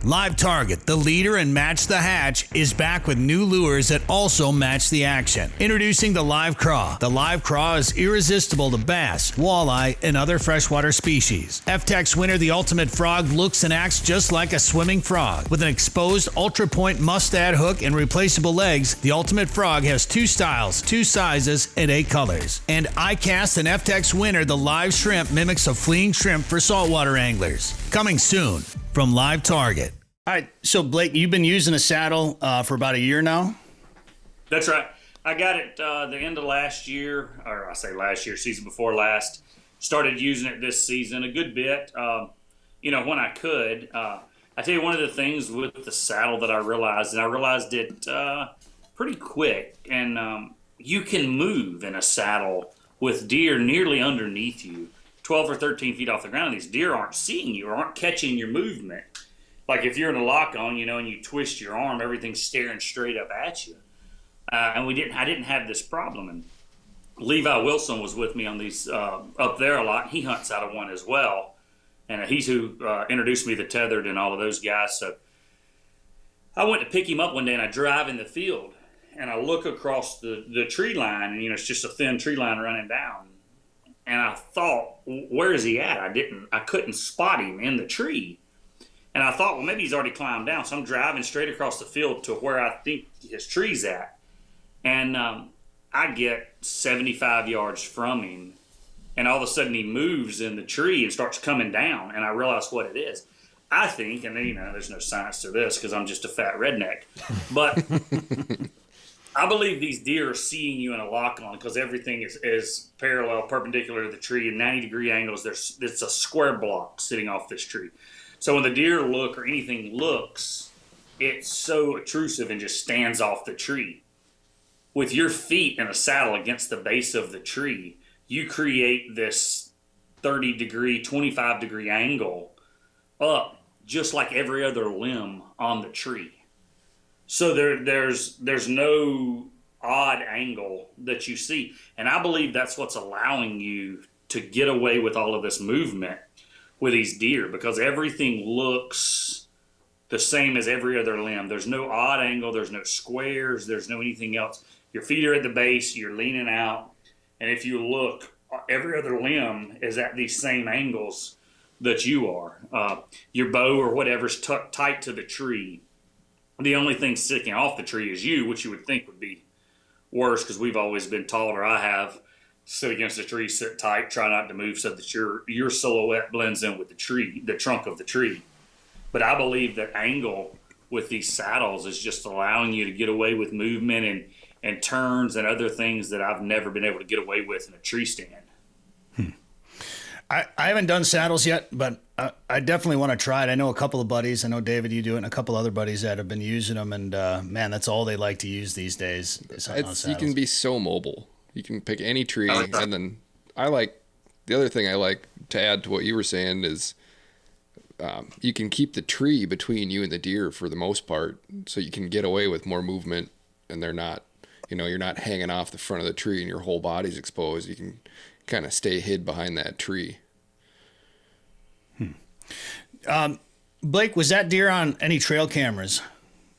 Live Target, the leader in Match the Hatch, is back with new lures that also match the action. Introducing the Live Craw. The Live Craw is irresistible to bass, walleye, and other freshwater species. FTech's winner, the Ultimate Frog, looks and acts just like a swimming frog. With an exposed ultra-point mustad hook and replaceable legs, the Ultimate Frog has 2 styles, 2 sizes, and 8 colors. And iCast and FTech's winner, the Live Shrimp, mimics a fleeing shrimp for saltwater anglers. Coming soon from Live Target. All right, so Blake, you've been using a saddle for about a year now? That's right. I got it the end of last year, or I say last year, season before last. Started using it this season a good bit, when I could. I tell you, one of the things with the saddle that I realized it pretty quick, and you can move in a saddle with deer nearly underneath you, 12 or 13 feet off the ground. These deer aren't seeing you or aren't catching your movement. Like if you're in a lock on, and you twist your arm, everything's staring straight up at you. And I didn't have this problem. And Levi Wilson was with me on these up there a lot. He hunts out of one as well. And he's who introduced me to Tethered and all of those guys. So I went to pick him up one day, and I drive in the field, and I look across the tree line, and it's just a thin tree line running down. And I thought, where is he at? I couldn't spot him in the tree. And I thought, well, maybe he's already climbed down. So I'm driving straight across the field to where I think his tree's at. And I get 75 yards from him. And all of a sudden he moves in the tree and starts coming down. And I realize what it is. I think, and there's no science to this because I'm just a fat redneck. But I believe these deer are seeing you in a lock on because everything is parallel, perpendicular to the tree, and 90-degree angles. It's a square block sitting off this tree. So when the deer look or anything looks, it's so intrusive and just stands off the tree. With your feet in a saddle against the base of the tree, you create this 30-degree, 25-degree angle up just like every other limb on the tree. So there's no odd angle that you see. And I believe that's what's allowing you to get away with all of this movement with these deer, because everything looks the same as every other limb. There's no odd angle, there's no squares, there's no anything else. Your feet are at the base, you're leaning out, and if you look, every other limb is at these same angles that you are. Your bow or whatever's tucked tight to the tree. The only thing sticking off the tree is you, which you would think would be worse because we've always been taught, or I have, sit against the tree, sit tight, try not to move so that your silhouette blends in with the tree, the trunk of the tree. But I believe that angle with these saddles is just allowing you to get away with movement and turns and other things that I've never been able to get away with in a tree stand. I haven't done saddles yet, but I definitely want to try it. I know a couple of buddies. I know, David, you do it, and a couple other buddies that have been using them. And, man, that's all they like to use these days. You can be so mobile. You can pick any tree. And then the other thing I like to add to what you were saying is you can keep the tree between you and the deer for the most part, so you can get away with more movement, and they're not you're not hanging off the front of the tree and your whole body's exposed. You can kind of stay hid behind that tree. Blake, was that deer on any trail cameras?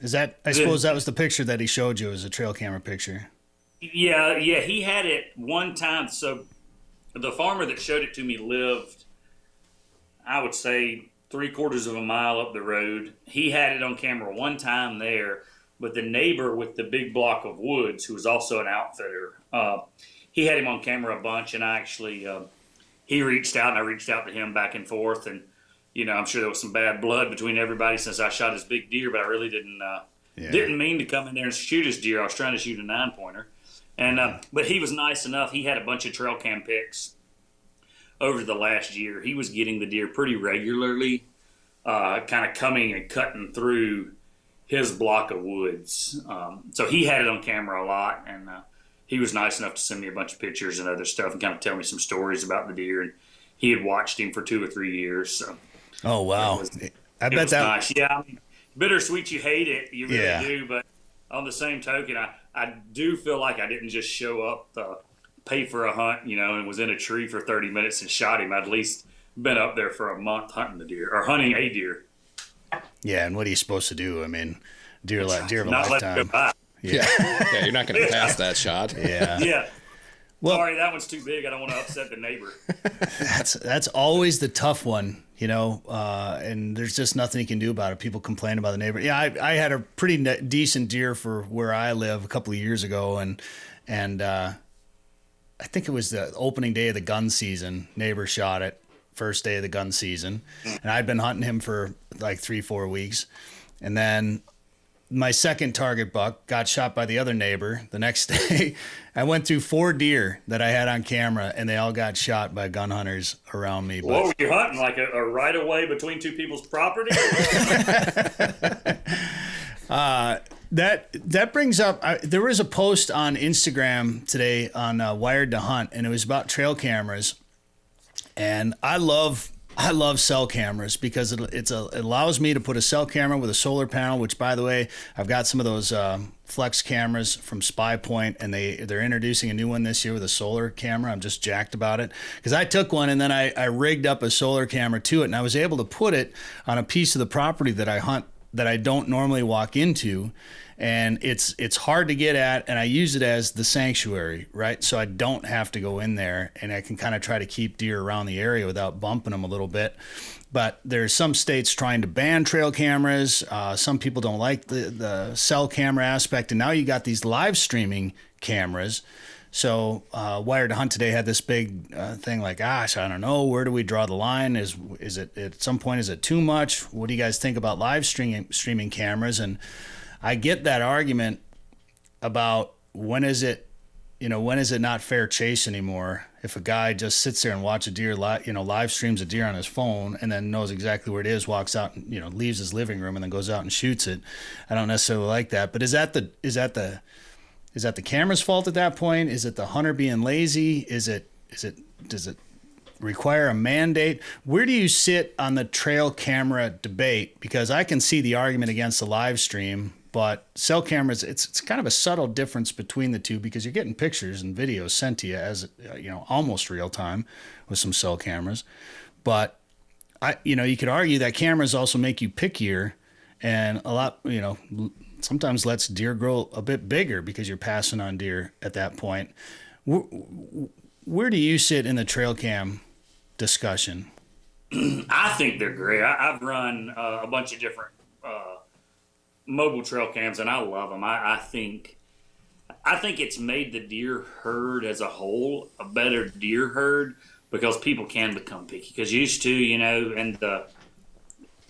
I suppose that was the picture that he showed you, as a trail camera picture. Yeah, he had it one time. So the farmer that showed it to me lived, I would say, 3/4 of a mile up the road. He had it on camera one time there, but the neighbor with the big block of woods, who was also an outfitter, he had him on camera a bunch, and I actually, he reached out, and I reached out to him back and forth, and I'm sure there was some bad blood between everybody since I shot his big deer, but I really didn't mean to come in there and shoot his deer. I was trying to shoot a 9-pointer. And but he was nice enough. He had a bunch of trail cam pics over the last year. He was getting the deer pretty regularly, kind of coming and cutting through his block of woods. So he had it on camera a lot, and he was nice enough to send me a bunch of pictures and other stuff and kind of tell me some stories about the deer. And he had watched him for 2 or 3 years. So. Oh, wow. I bet that nice. Yeah, I mean, bittersweet, you hate it. You really do. But on the same token, I do feel like I didn't just show up to pay for a hunt, and was in a tree for 30 minutes and shot him. I'd at least been up there for a month hunting the deer, or hunting a deer. Yeah, and what are you supposed to do? I mean, deer of a not lifetime. let it go by. Yeah, you're not going to pass that shot. Yeah. Well, sorry, that one's too big. I don't want to upset the neighbor. That's always the tough one, and there's just nothing you can do about it. People complain about the neighbor. Yeah, I had a pretty decent deer for where I live a couple of years ago, and I think it was the opening day of the gun season. Neighbor shot it, first day of the gun season, and I'd been hunting him for like 3-4 weeks, and then my second target buck got shot by the other neighbor the next day. I went through 4 deer that I had on camera, and they all got shot by gun hunters around me. What were you hunting? Like a right of way between 2 people's property? That brings up, there was a post on Instagram today on Wired to Hunt, and it was about trail cameras. And I love cell cameras because it allows me to put a cell camera with a solar panel, which, by the way, I've got some of those flex cameras from Spy Point, and they're introducing a new one this year with a solar camera. I'm just jacked about it because I took one and then I rigged up a solar camera to it, and I was able to put it on a piece of the property that I hunt that I don't normally walk into. And it's hard to get at, and I use it as the sanctuary, right? So I don't have to go in there, and I can kind of try to keep deer around the area without bumping them a little bit. But there's some states trying to ban trail cameras. Some people don't like the cell camera aspect, and now you got these live streaming cameras. So Wired to Hunt today had this big thing like, gosh, I don't know, where do we draw the line? Is it at some point, is it too much? What do you guys think about live streaming cameras? And I get that argument about when is it not fair chase anymore? If a guy just sits there and watches a deer, live streams a deer on his phone and then knows exactly where it is, walks out and, leaves his living room and then goes out and shoots it. I don't necessarily like that. But is that the camera's fault at that point? Is it the hunter being lazy? Does it require a mandate? Where do you sit on the trail camera debate? Because I can see the argument against the live stream, but cell cameras, it's kind of a subtle difference between the two because you're getting pictures and videos sent to you as almost real time with some cell cameras. But you could argue that cameras also make you pickier, and a lot sometimes lets deer grow a bit bigger because you're passing on deer at that point. Where do you sit in the trail cam discussion? I think they're great. I've run a bunch of different mobile trail cams, and I love them. I think it's made the deer herd as a whole a better deer herd because people can become picky. Because used to, in the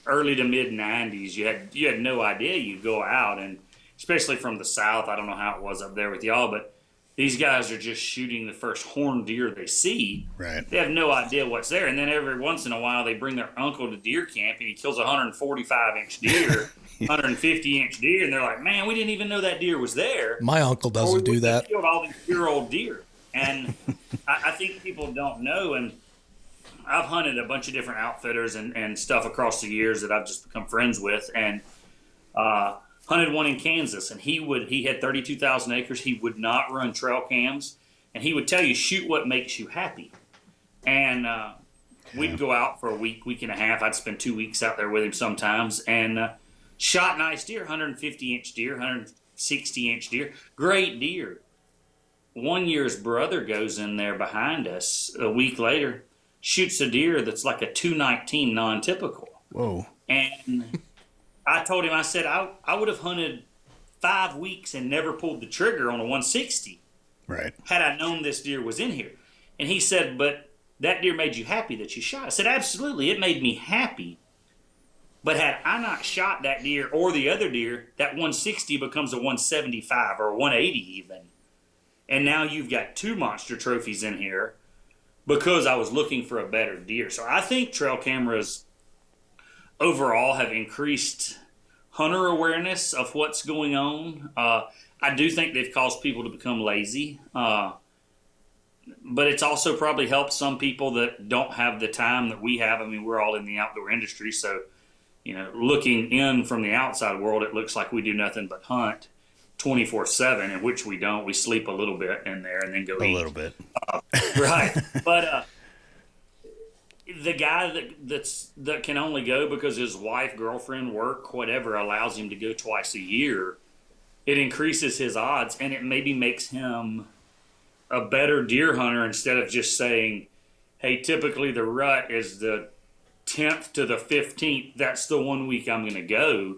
early to mid 90s, you had no idea. You'd go out, and especially from the south, I don't know how it was up there with y'all, but these guys are just shooting the first horned deer they see. Right. They have no idea what's there. And then every once in a while, they bring their uncle to deer camp, and he kills a 145-inch deer, 150-inch deer, and they're like, man, we didn't even know that deer was there. My uncle doesn't do that. Killed all these year-old deer. And I think people don't know. And I've hunted a bunch of different outfitters and stuff across the years that I've just become friends with. And hunted one in Kansas, and he had 32,000 acres. He would not run trail cams, and he would tell you, shoot what makes you happy. And we'd go out for a week and a half. I'd spend 2 weeks out there with him sometimes, and shot nice deer, 150-inch deer, 160-inch deer, great deer. One year his brother goes in there behind us a week later, shoots a deer that's like a 219 non-typical. Whoa. And I told him, I said, I would have hunted 5 weeks and never pulled the trigger on a 160. Right. Had I known this deer was in here. And he said, but that deer made you happy that you shot. I said, absolutely, it made me happy. But had I not shot that deer or the other deer, that 160 becomes a 175 or a 180 even. And now you've got 2 monster trophies in here because I was looking for a better deer. So I think trail cameras overall have increased hunter awareness of what's going on. I do think they've caused people to become lazy. But it's also probably helped some people that don't have the time that we have. I mean, we're all in the outdoor industry, so, you know, looking in from the outside world, it looks like we do nothing but hunt 24/7, in which we don't. We sleep a little bit in there and then go eat. A little bit. Right. But the guy that can only go because his wife, girlfriend, work, whatever, allows him to go twice a year, it increases his odds, and it maybe makes him a better deer hunter instead of just saying, hey, typically the rut is the 10th to the 15th. That's the 1 week I'm going to go.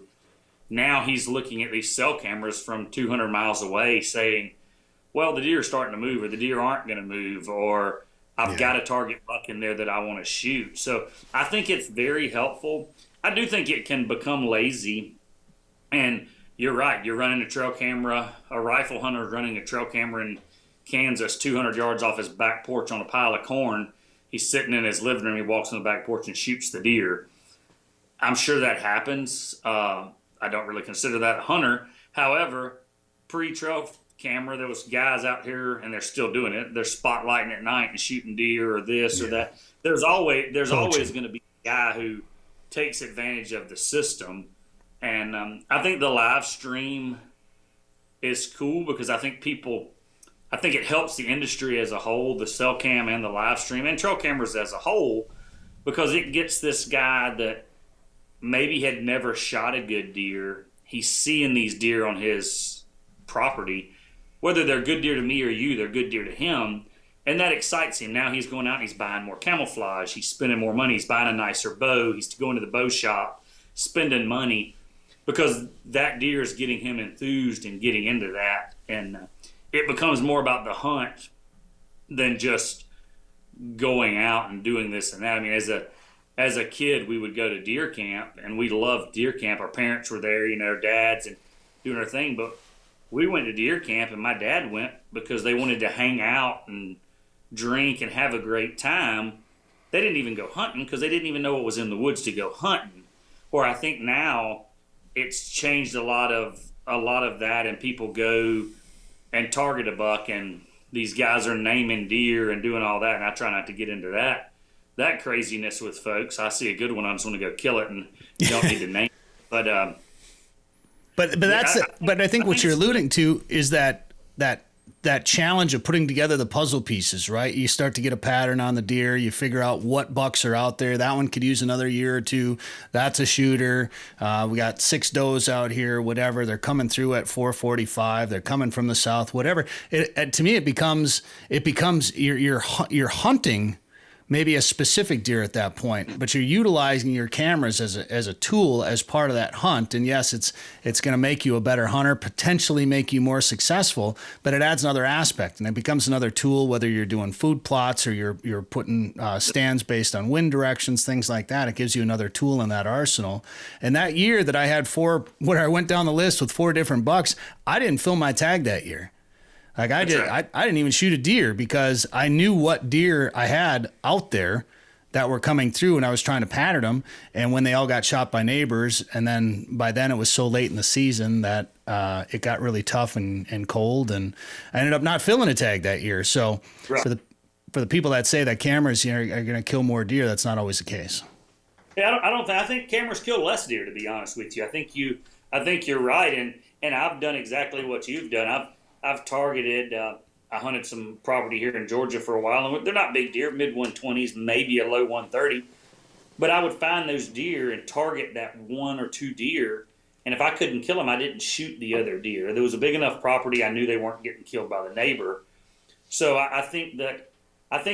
Now he's looking at these cell cameras from 200 miles away saying, well, the deer are starting to move, or the deer aren't going to move, or I've got a target buck in there that I want to shoot. So I think it's very helpful. I do think it can become lazy. And you're right. You're running a trail camera. A rifle hunter is running a trail camera in Kansas, 200 yards off his back porch on a pile of corn. He's sitting in his living room. He walks on the back porch and shoots the deer. I'm sure that happens. I don't really consider that a hunter. However, pre-trail camera, there was guys out here, and they're still doing it. They're spotlighting at night and shooting deer or this or that. There's always going to be a guy who takes advantage of the system. And I think the live stream is cool because I think it helps the industry as a whole, the cell cam and the live stream and trail cameras as a whole, because it gets this guy that maybe had never shot a good deer. He's seeing these deer on his property. Whether they're good deer to me or you, they're good deer to him. And that excites him. Now he's going out and he's buying more camouflage. He's spending more money. He's buying a nicer bow. He's going to the bow shop, spending money because that deer is getting him enthused and getting into that. And it becomes more about the hunt than just going out and doing this and that. I mean, as a kid, we would go to deer camp, and we loved deer camp. Our parents were there, you know, our dads, and doing our thing. But we went to deer camp, and my dad went because they wanted to hang out and drink and have a great time. They didn't even go hunting because they didn't even know what was in the woods to go hunting. Where I think now it's changed a lot of that, and people go and target a buck, and these guys are naming deer and doing all that, and I try not to get into that craziness with folks. I see a good one, I just want to go kill it, and you don't need to name it. But I think what you're alluding to is that challenge of putting together the puzzle pieces, right? You start to get a pattern on the deer. You figure out what bucks are out there. That one could use another year or two. That's a shooter. We got 6 does out here, whatever. They're coming through at 4:45. They're coming from the south, whatever. To me, it becomes you're hunting maybe a specific deer at that point, but you're utilizing your cameras as a tool as part of that hunt. And yes, it's going to make you a better hunter, potentially make you more successful, but it adds another aspect, and it becomes another tool, whether you're doing food plots or you're putting stands based on wind directions, things like that. It gives you another tool in that arsenal. And that year that I had when I went down the list with 4 different bucks, I didn't fill my tag that year. Like I didn't even shoot a deer because I knew what deer I had out there that were coming through, and I was trying to pattern them. And when they all got shot by neighbors, and then by then it was so late in the season that it got really tough and cold, and I ended up not filling a tag that year. So right. for the people that say that cameras are going to kill more deer, that's not always the case. Yeah, I think cameras kill less deer, to be honest with you. I think I think you're right, and I've done exactly what you've done. I've targeted. I hunted some property here in Georgia for a while, and they're not big deer, mid 120s, maybe a low 130. But I would find those deer and target that one or two deer. And if I couldn't kill them, I didn't shoot the other deer. There was a big enough property. I knew they weren't getting killed by the neighbor. So I think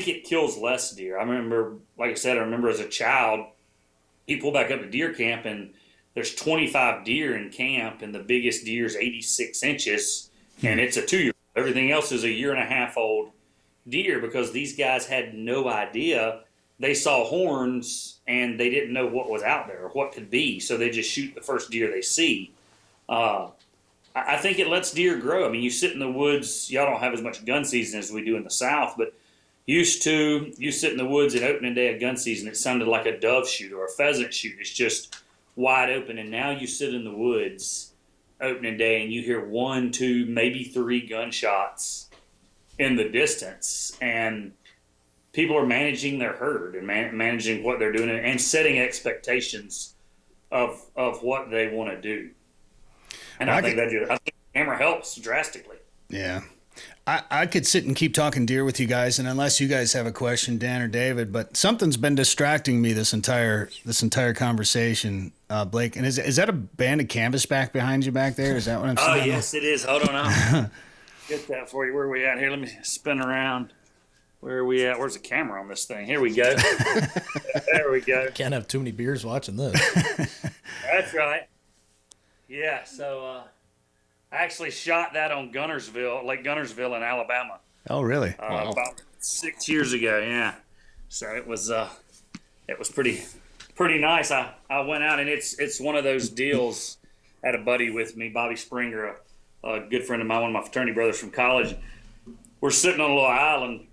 it kills less deer. I remember, like I said, as a child, you pull back up to deer camp and there's 25 deer in camp, and the biggest deer is 86 inches, and it's a 2-year-old. Everything else is a 1.5 old deer, because these guys had no idea. They saw horns and they didn't know what was out there or what could be, so they just shoot the first deer they see. I think it lets deer grow. I mean, you sit in the woods. Y'all don't have as much gun season as we do in the South, but you sit in the woods at opening day of gun season, it sounded like a dove shoot or a pheasant shoot. It's just wide open. And now you sit in the woods opening day and you hear 1, 2, maybe 3 gunshots in the distance. And people are managing their herd and managing what they're doing and setting expectations of what they want to do. And I think the camera helps drastically. Yeah. I could sit and keep talking deer with you guys, and unless you guys have a question, Dan or David, but something's been distracting me this entire conversation, Blake. And is that a banded canvasback behind you back there? Is that what I'm seeing? Oh, yes, it is. Hold on. I'll get that for you. Where are we at here? Let me spin around. Where are we at? Where's the camera on this thing? Here we go. There we go. Can't have too many beers watching this. That's right. Yeah, so I actually shot that on Lake Gunnersville in Alabama. Oh, really? Wow. About 6 years ago, yeah. So it was pretty nice. I went out, and it's one of those deals. I had a buddy with me, Bobby Springer, a good friend of mine, one of my fraternity brothers from college. We're sitting on a little island,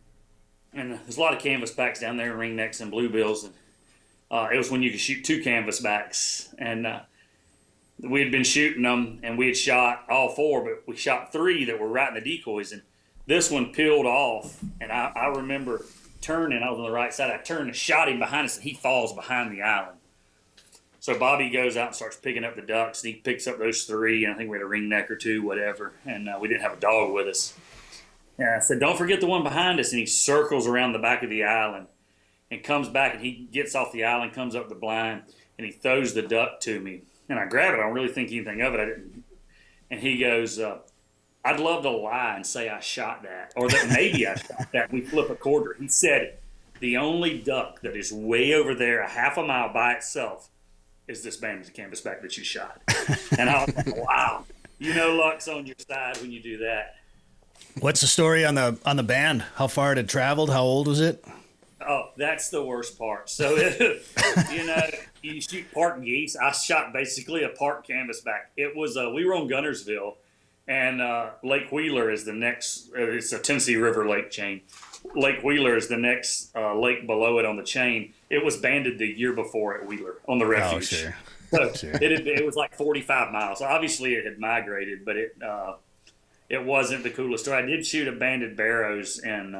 and there's a lot of canvasbacks down there, ringnecks and bluebills. And it was when you could shoot 2 canvasbacks, and we had been shooting them, and we had shot all 4, but we shot 3 that were right in the decoys, and this one peeled off. And I remember turning. I was on the right side. I turned and shot him behind us, and he falls behind the island. So Bobby goes out and starts picking up the ducks, and he picks up those 3, and I think we had a ringneck or 2, whatever, and we didn't have a dog with us. And I said, don't forget the one behind us, and he circles around the back of the island and comes back, and he gets off the island, comes up the blind, and he throws the duck to me. And I grab it. I don't really think anything of it. I didn't. And he goes, I'd love to lie and say I shot that, or that maybe I shot that. We flip a quarter. He said, the only duck that is way over there, a half a mile by itself, is this banded canvasback that you shot. And I was like, wow, luck's on your side when you do that. What's the story on the band? How far it had traveled? How old was it? Oh, that's the worst part. So, you shoot park geese. I shot basically a park canvasback. It was, we were on Gunnersville, and Lake Wheeler is the next, it's a Tennessee River lake chain. Lake Wheeler is the next lake below it on the chain. It was banded the year before at Wheeler on the refuge. Oh, sure. So sure. It was like 45 miles. So obviously it had migrated, but it wasn't the coolest story. I did shoot a banded barrows in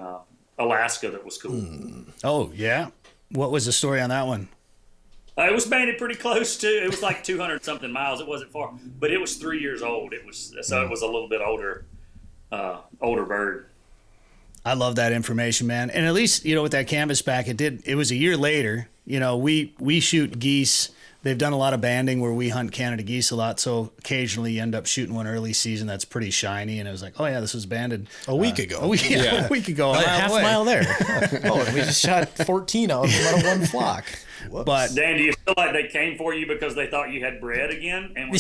Alaska that was cool. Oh, yeah? What was the story on that one? It was banded pretty close to. It was like 200 something miles. It wasn't far, but it was 3 years old. It was a little bit older bird. I love that information, man. And at least with that canvasback, it was a year later. We shoot geese. They've done a lot of banding where we hunt Canada geese a lot. So occasionally you end up shooting one early season that's pretty shiny. And it was like, oh yeah, this was banded a week ago. A week ago, half a mile there. And we just shot 14 out of one flock. Whoops. But Dan, do you feel like they came for you because they thought you had bread again? And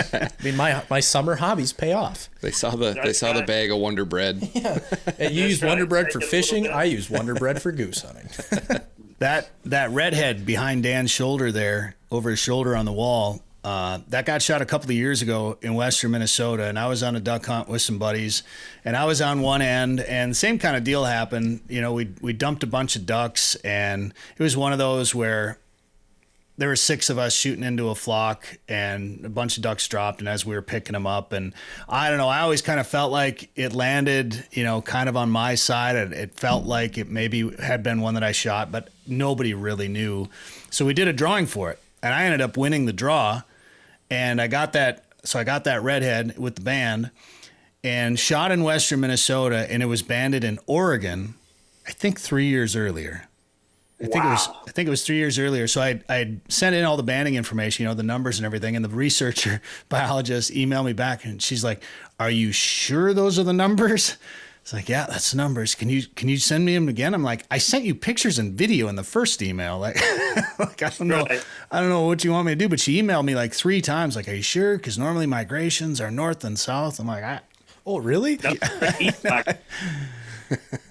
I mean, my summer hobbies pay off. They saw the bag of Wonder Bread. Yeah, and you use Wonder Bread for fishing. I use Wonder Bread for goose hunting. That redhead behind Dan's shoulder there, over his shoulder on the wall, that got shot a couple of years ago in western Minnesota, and I was on a duck hunt with some buddies, and I was on one end, and the same kind of deal happened. We dumped a bunch of ducks, and it was one of those where there were 6 of us shooting into a flock, and a bunch of ducks dropped, and as we were picking them up, and I don't know, I always kind of felt like it landed, kind of on my side. It felt like it maybe had been one that I shot, but nobody really knew. So we did a drawing for it, and I ended up winning the draw. And I got that redhead with the band and shot in western Minnesota, and it was banded in Oregon, I think 3 years earlier. I think it was 3 years earlier. So I sent in all the banding information, the numbers and everything, and the researcher biologist emailed me back, and she's like, "Are you sure those are the numbers?" It's like, "Yeah, that's the numbers. Can you send me them again?" I'm like, "I sent you pictures and video in the first email. Like, like I don't know what you want me to do." But she emailed me like 3 times, like, "Are you sure? Because normally migrations are north and south." I'm like, "Oh, really?"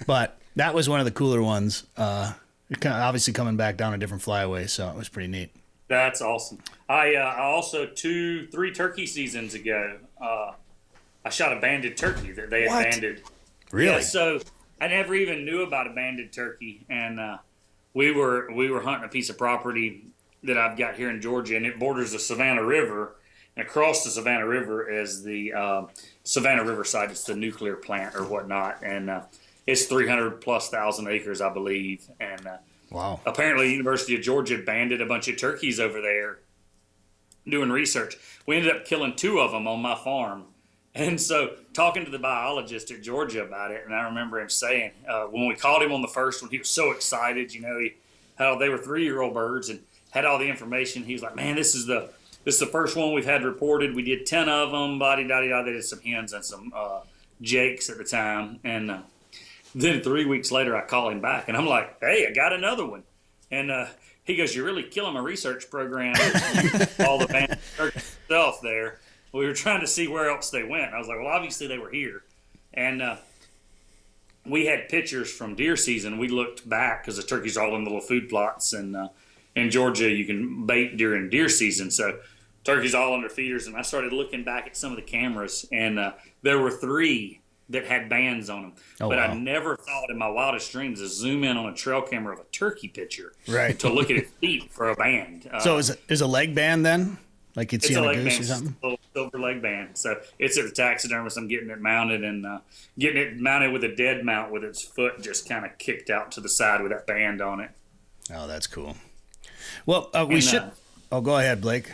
But that was one of the cooler ones. Obviously coming back down a different flyaway, so it was pretty neat. That's awesome. I also 3 turkey seasons ago, I shot a banded turkey that they had banded. Really? Yeah, so I never even knew about a banded turkey, and we were hunting a piece of property that I've got here in Georgia, and it borders the Savannah River, and across the Savannah River is the Savannah Riverside. It's the nuclear plant or whatnot, and it's 300,000+ acres, I believe, and wow. Apparently the University of Georgia banded a bunch of turkeys over there doing research. We ended up killing 2 of them on my farm. And so talking to the biologist at Georgia about it, and I remember him saying, when we called him on the first one, he was so excited. They were 3-year-old birds and had all the information. He was like, "Man, this is the first one we've had reported. We did 10 of them, body-da-da-da." They did some hens and some jakes at the time. And then 3 weeks later, I call him back, and I'm like, "Hey, I got another one." And he goes, "You're really killing my research program." All the banded turkey stuff there. We were trying to see where else they went. I was like, "Well, obviously they were here." And we had pictures from deer season. We looked back because the turkeys are all in little food plots. And in Georgia, you can bait during deer season. So turkeys all under feeders. And I started looking back at some of the cameras. And there were 3 that had bands on them. Oh, but wow. I never thought in my wildest dreams to zoom in on a trail camera of a turkey picture. Right. To look at its feet for a band. So is a leg band then? Like you'd see on a goose or something? It's a little silver leg band. So it's at the taxidermist. I'm getting it mounted and getting it mounted with a dead mount with its foot just kind of kicked out to the side with that band on it. Oh, that's cool. Well, we should. Go ahead, Blake.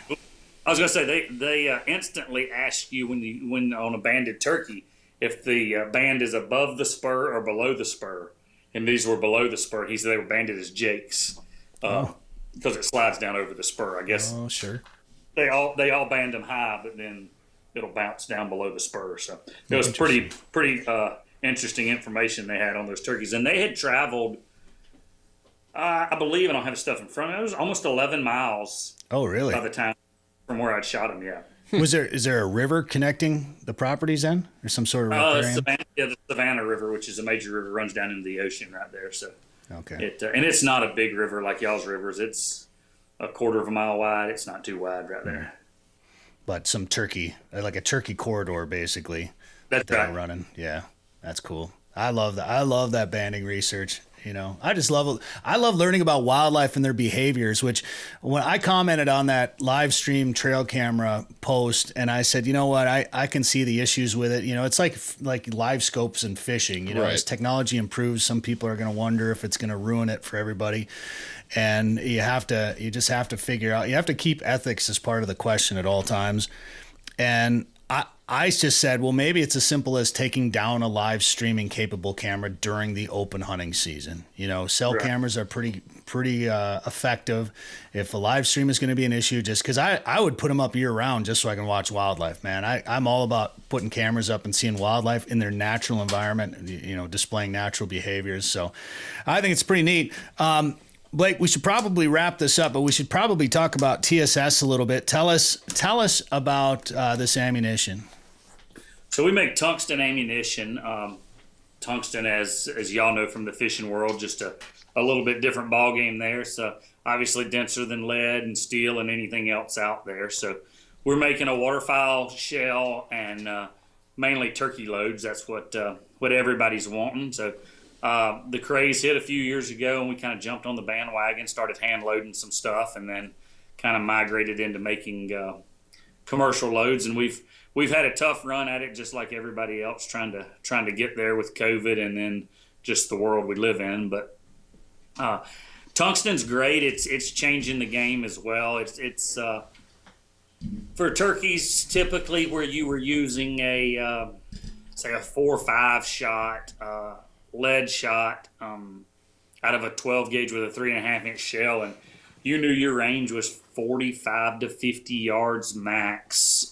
I was going to say they instantly ask you when on a banded turkey if the band is above the spur or below the spur. And these were below the spur. He said they were banded as jakes because it slides down over the spur, I guess. Oh, sure. They all band them high, but then it'll bounce down below the spur. So it was pretty interesting information they had on those turkeys. And they had traveled, I believe, I don't have the stuff in front of me, it was almost 11 miles. Oh, really? By the time from where I'd shot them, yeah. Is there a river connecting the properties then, or some sort of riparian? The Savannah River, which is a major river, runs down into the ocean right there. So okay, and it's not a big river like y'all's rivers. It's a 1/4 mile wide. It's not too wide right there. But some turkey, like a turkey corridor, basically. That's right. Running. Yeah, that's cool. I love that. I love that banding research. I just love it. I love learning about wildlife and their behaviors, which when I commented on that live stream trail camera post and I said, you know what, I can see the issues with it. It's like live scopes and fishing, right. As technology improves, some people are going to wonder if it's going to ruin it for everybody. And you just have to figure out, you have to keep ethics as part of the question at all times. And I just said, well, maybe it's as simple as taking down a live streaming capable camera during the open hunting season. Cell cameras are pretty effective. If a live stream is going to be an issue, just because I would put them up year round just so I can watch wildlife, man. I'm all about putting cameras up and seeing wildlife in their natural environment, displaying natural behaviors. So I think it's pretty neat. Blake, we should probably wrap this up, but we should probably talk about TSS a little bit. Tell us about this ammunition. So we make tungsten ammunition. Tungsten, as y'all know from the fishing world, just a little bit different ball game there. So obviously denser than lead and steel and anything else out there. So we're making a waterfowl shell and mainly turkey loads. That's what everybody's wanting. So the craze hit a few years ago, and we kind of jumped on the bandwagon, started hand loading some stuff, and then kind of migrated into making commercial loads. And we've had a tough run at it, just like everybody else, trying to get there with COVID and then just the world we live in. But tungsten's great. It's changing the game as well. It's For turkeys, typically where you were using say a 4 or 5 shot, lead shot, out of a 12 gauge with a 3.5 inch shell, and you knew your range was 45 to 50 yards max.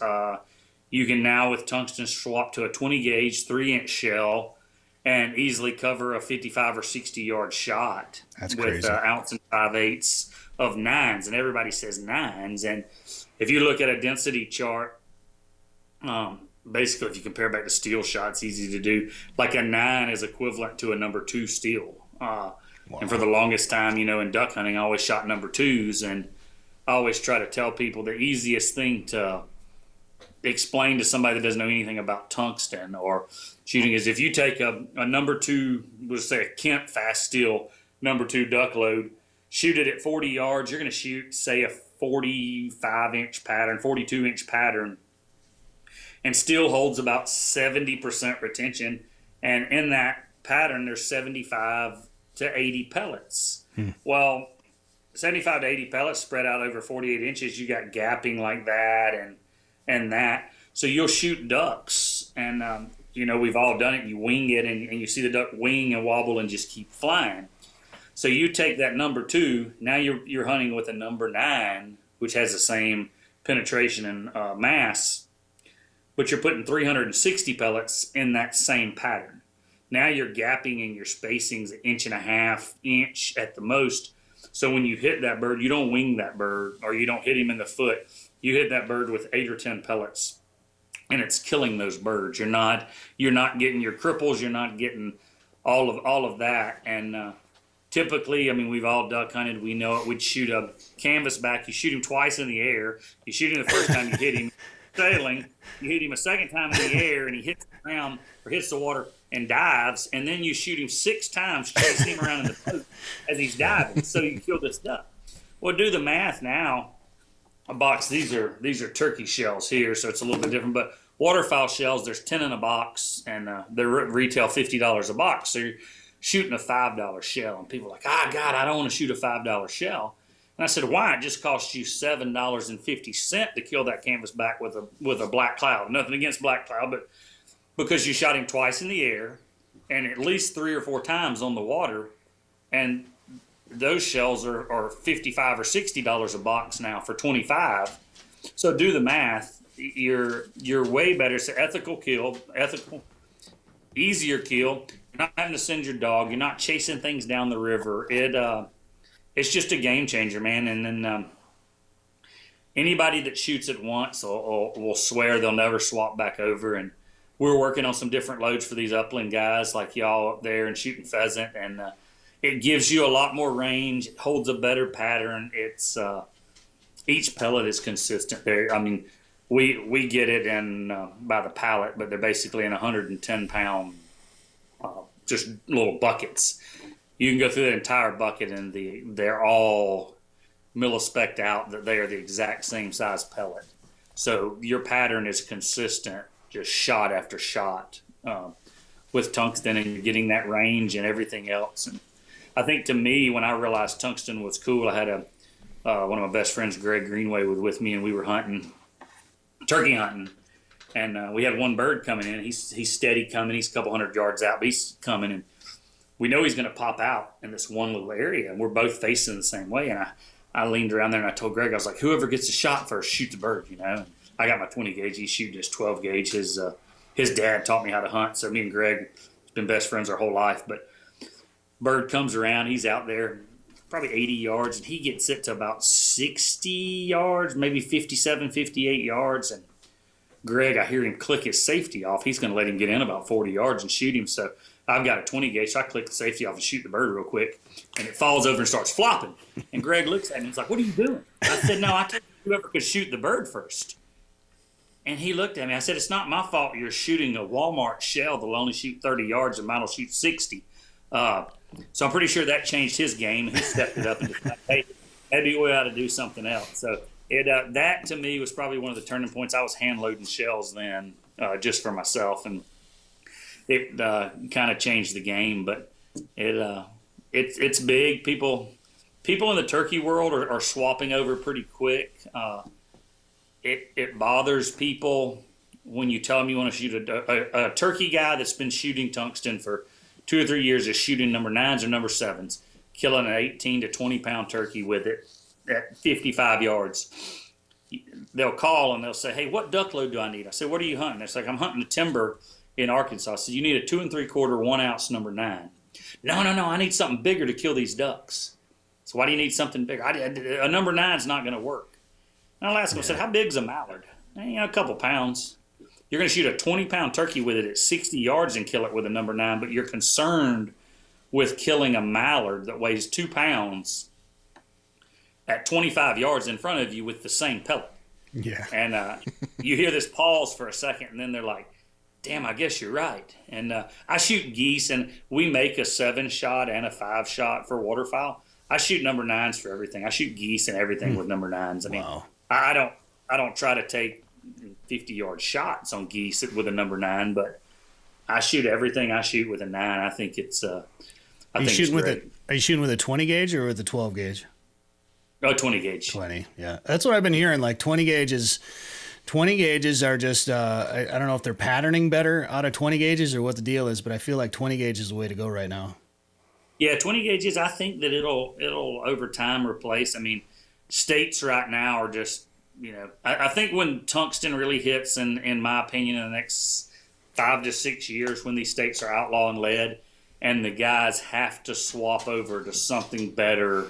You can now with tungsten swap to a 20 gauge 3-inch shell and easily cover a 55 or 60 yard shot. That's with crazy. Ounce and 5/8 of 9s, and everybody says 9s. And if you look at a density chart, basically if you compare back to steel shot, it's easy to do. Like a 9 is equivalent to a number 2 steel. And for the longest time, in duck hunting, I always shot number 2s, and I always try to tell people the easiest thing to explain to somebody that doesn't know anything about tungsten or shooting is if you take a number 2, let's say a Kent fast steel number 2 duck load, shoot it at 40 yards, you're going to shoot, say, a 45-inch pattern, 42-inch pattern, and still holds about 70% retention. And in that pattern, there's 75 to 80 pellets. Well, 75 to 80 pellets spread out over 48 inches, you got gapping like that and that. So you'll shoot ducks, and we've all done it. You wing it, and you see the duck wing and wobble and just keep flying. So you take that number 2. Now you're hunting with a number 9, which has the same penetration and mass, but you're putting 360 pellets in that same pattern. Now you're gapping and your spacing's 1.5 inch at the most. So when you hit that bird, you don't wing that bird or you don't hit him in the foot. You hit that bird with 8 or 10 pellets, and it's killing those birds. You're not getting your cripples. You're not getting all of that. And typically, we've all duck hunted. We know it. We'd shoot a canvas back. You shoot him twice in the air. You shoot him the first time you hit him sailing. You hit him a second time in the air, and he hits the ground or hits the water and dives. And then you shoot him 6 times, chasing him around in the boat as he's diving. So you kill this duck. Well, do the math now. A box. These are turkey shells here, so it's a little bit different. But waterfowl shells, there's 10 in a box, and they retail $50 a box. So you're shooting a $5 shell, and people are like, God, I don't want to shoot a $5 shell. And I said, why? It just costs you $7.50 to kill that canvas back with a black cloud. Nothing against black cloud, but because you shot him twice in the air and at least 3 or 4 times on the water, and those shells are $55 or $60 a box now for $25. So do the math. You're way better. It's an ethical kill, easier kill. You're not having to send your dog. You're not chasing things down the river. It's just a game changer, man. And then anybody that shoots it once will swear they'll never swap back over. And we're working on some different loads for these upland guys like y'all up there and shooting pheasant, and it gives you a lot more range. It holds a better pattern. It's each pellet is consistent. We get it in by the pallet, but they're basically in 110-pound just little buckets. You can go through the entire bucket, and they're all millispecced out that they are the exact same size pellet. So your pattern is consistent, just shot after shot with tungsten, and you're getting that range and everything else. And I think to me, when I realized tungsten was cool, I had one of my best friends, Greg Greenway, was with me, and we were turkey hunting, and we had one bird coming in. He's steady coming. He's a couple hundred yards out, but he's coming, and we know he's going to pop out in this one little area, and we're both facing the same way. And I leaned around there, and I told Greg, I was like, whoever gets a shot first, shoot the bird, And I got my 20 gauge. He's shooting his 12 gauge. His dad taught me how to hunt, so me and Greg have been best friends our whole life. But bird comes around. He's out there probably 80 yards, and he gets it to about 60 yards, maybe 57, 58 yards. And Greg, I hear him click his safety off. He's going to let him get in about 40 yards and shoot him. So I've got a 20 gauge, so I click the safety off and shoot the bird real quick, and it falls over and starts flopping. And Greg looks at me. He's like, "What are you doing?" I said, "No, I told you whoever could shoot the bird first." And he looked at me. I said, "It's not my fault you're shooting a Walmart shell that'll only shoot 30 yards and mine will shoot 60. So I'm pretty sure that changed his game. He stepped it up and just like, hey, maybe we ought to do something else. So that to me was probably one of the turning points. I was hand loading shells then just for myself, and it kind of changed the game. But it's big. People in the turkey world are swapping over pretty quick. it bothers people when you tell them you want to shoot a turkey guy that's been shooting tungsten for 2 or 3 years is shooting number 9s or number 7s, killing an 18 to 20 pound turkey with it at 55 yards. They'll call and they'll say, "Hey, what duck load do I need?" I say, "What are you hunting?" It's like, "I'm hunting the timber in Arkansas." So you need a 2 3/4 1 ounce number 9. No, I need something bigger to kill these ducks. So why do you need something bigger? A number 9 is not going to work. And I'll ask them, I said, "How big's a mallard?" A couple pounds. You're going to shoot a 20 pound turkey with it at 60 yards and kill it with a number 9, but you're concerned with killing a mallard that weighs 2 pounds at 25 yards in front of you with the same pellet. Yeah. And you hear this pause for a second, and then they're like, "Damn, I guess you're right." And I shoot geese, and we make a 7-shot and a 5-shot for waterfowl. I shoot number 9s for everything. I shoot geese and everything with number 9s. I mean, wow. I don't try to take 50-yard shots on geese with a number 9, but I shoot everything I shoot with a 9. I think it's Are you shooting with a 20 gauge or with a 12 gauge? Oh, 20 gauge. 20, yeah. That's what I've been hearing. Like 20 gauges are just, I don't know if they're patterning better out of 20 gauges or what the deal is, but I feel like 20 gauge is the way to go right now. Yeah, 20 gauges, I think that it'll over time replace. I mean, states right now are just, I think when tungsten really hits, in my opinion, in the next 5 to 6 years, when these states are outlawing lead and the guys have to swap over to something better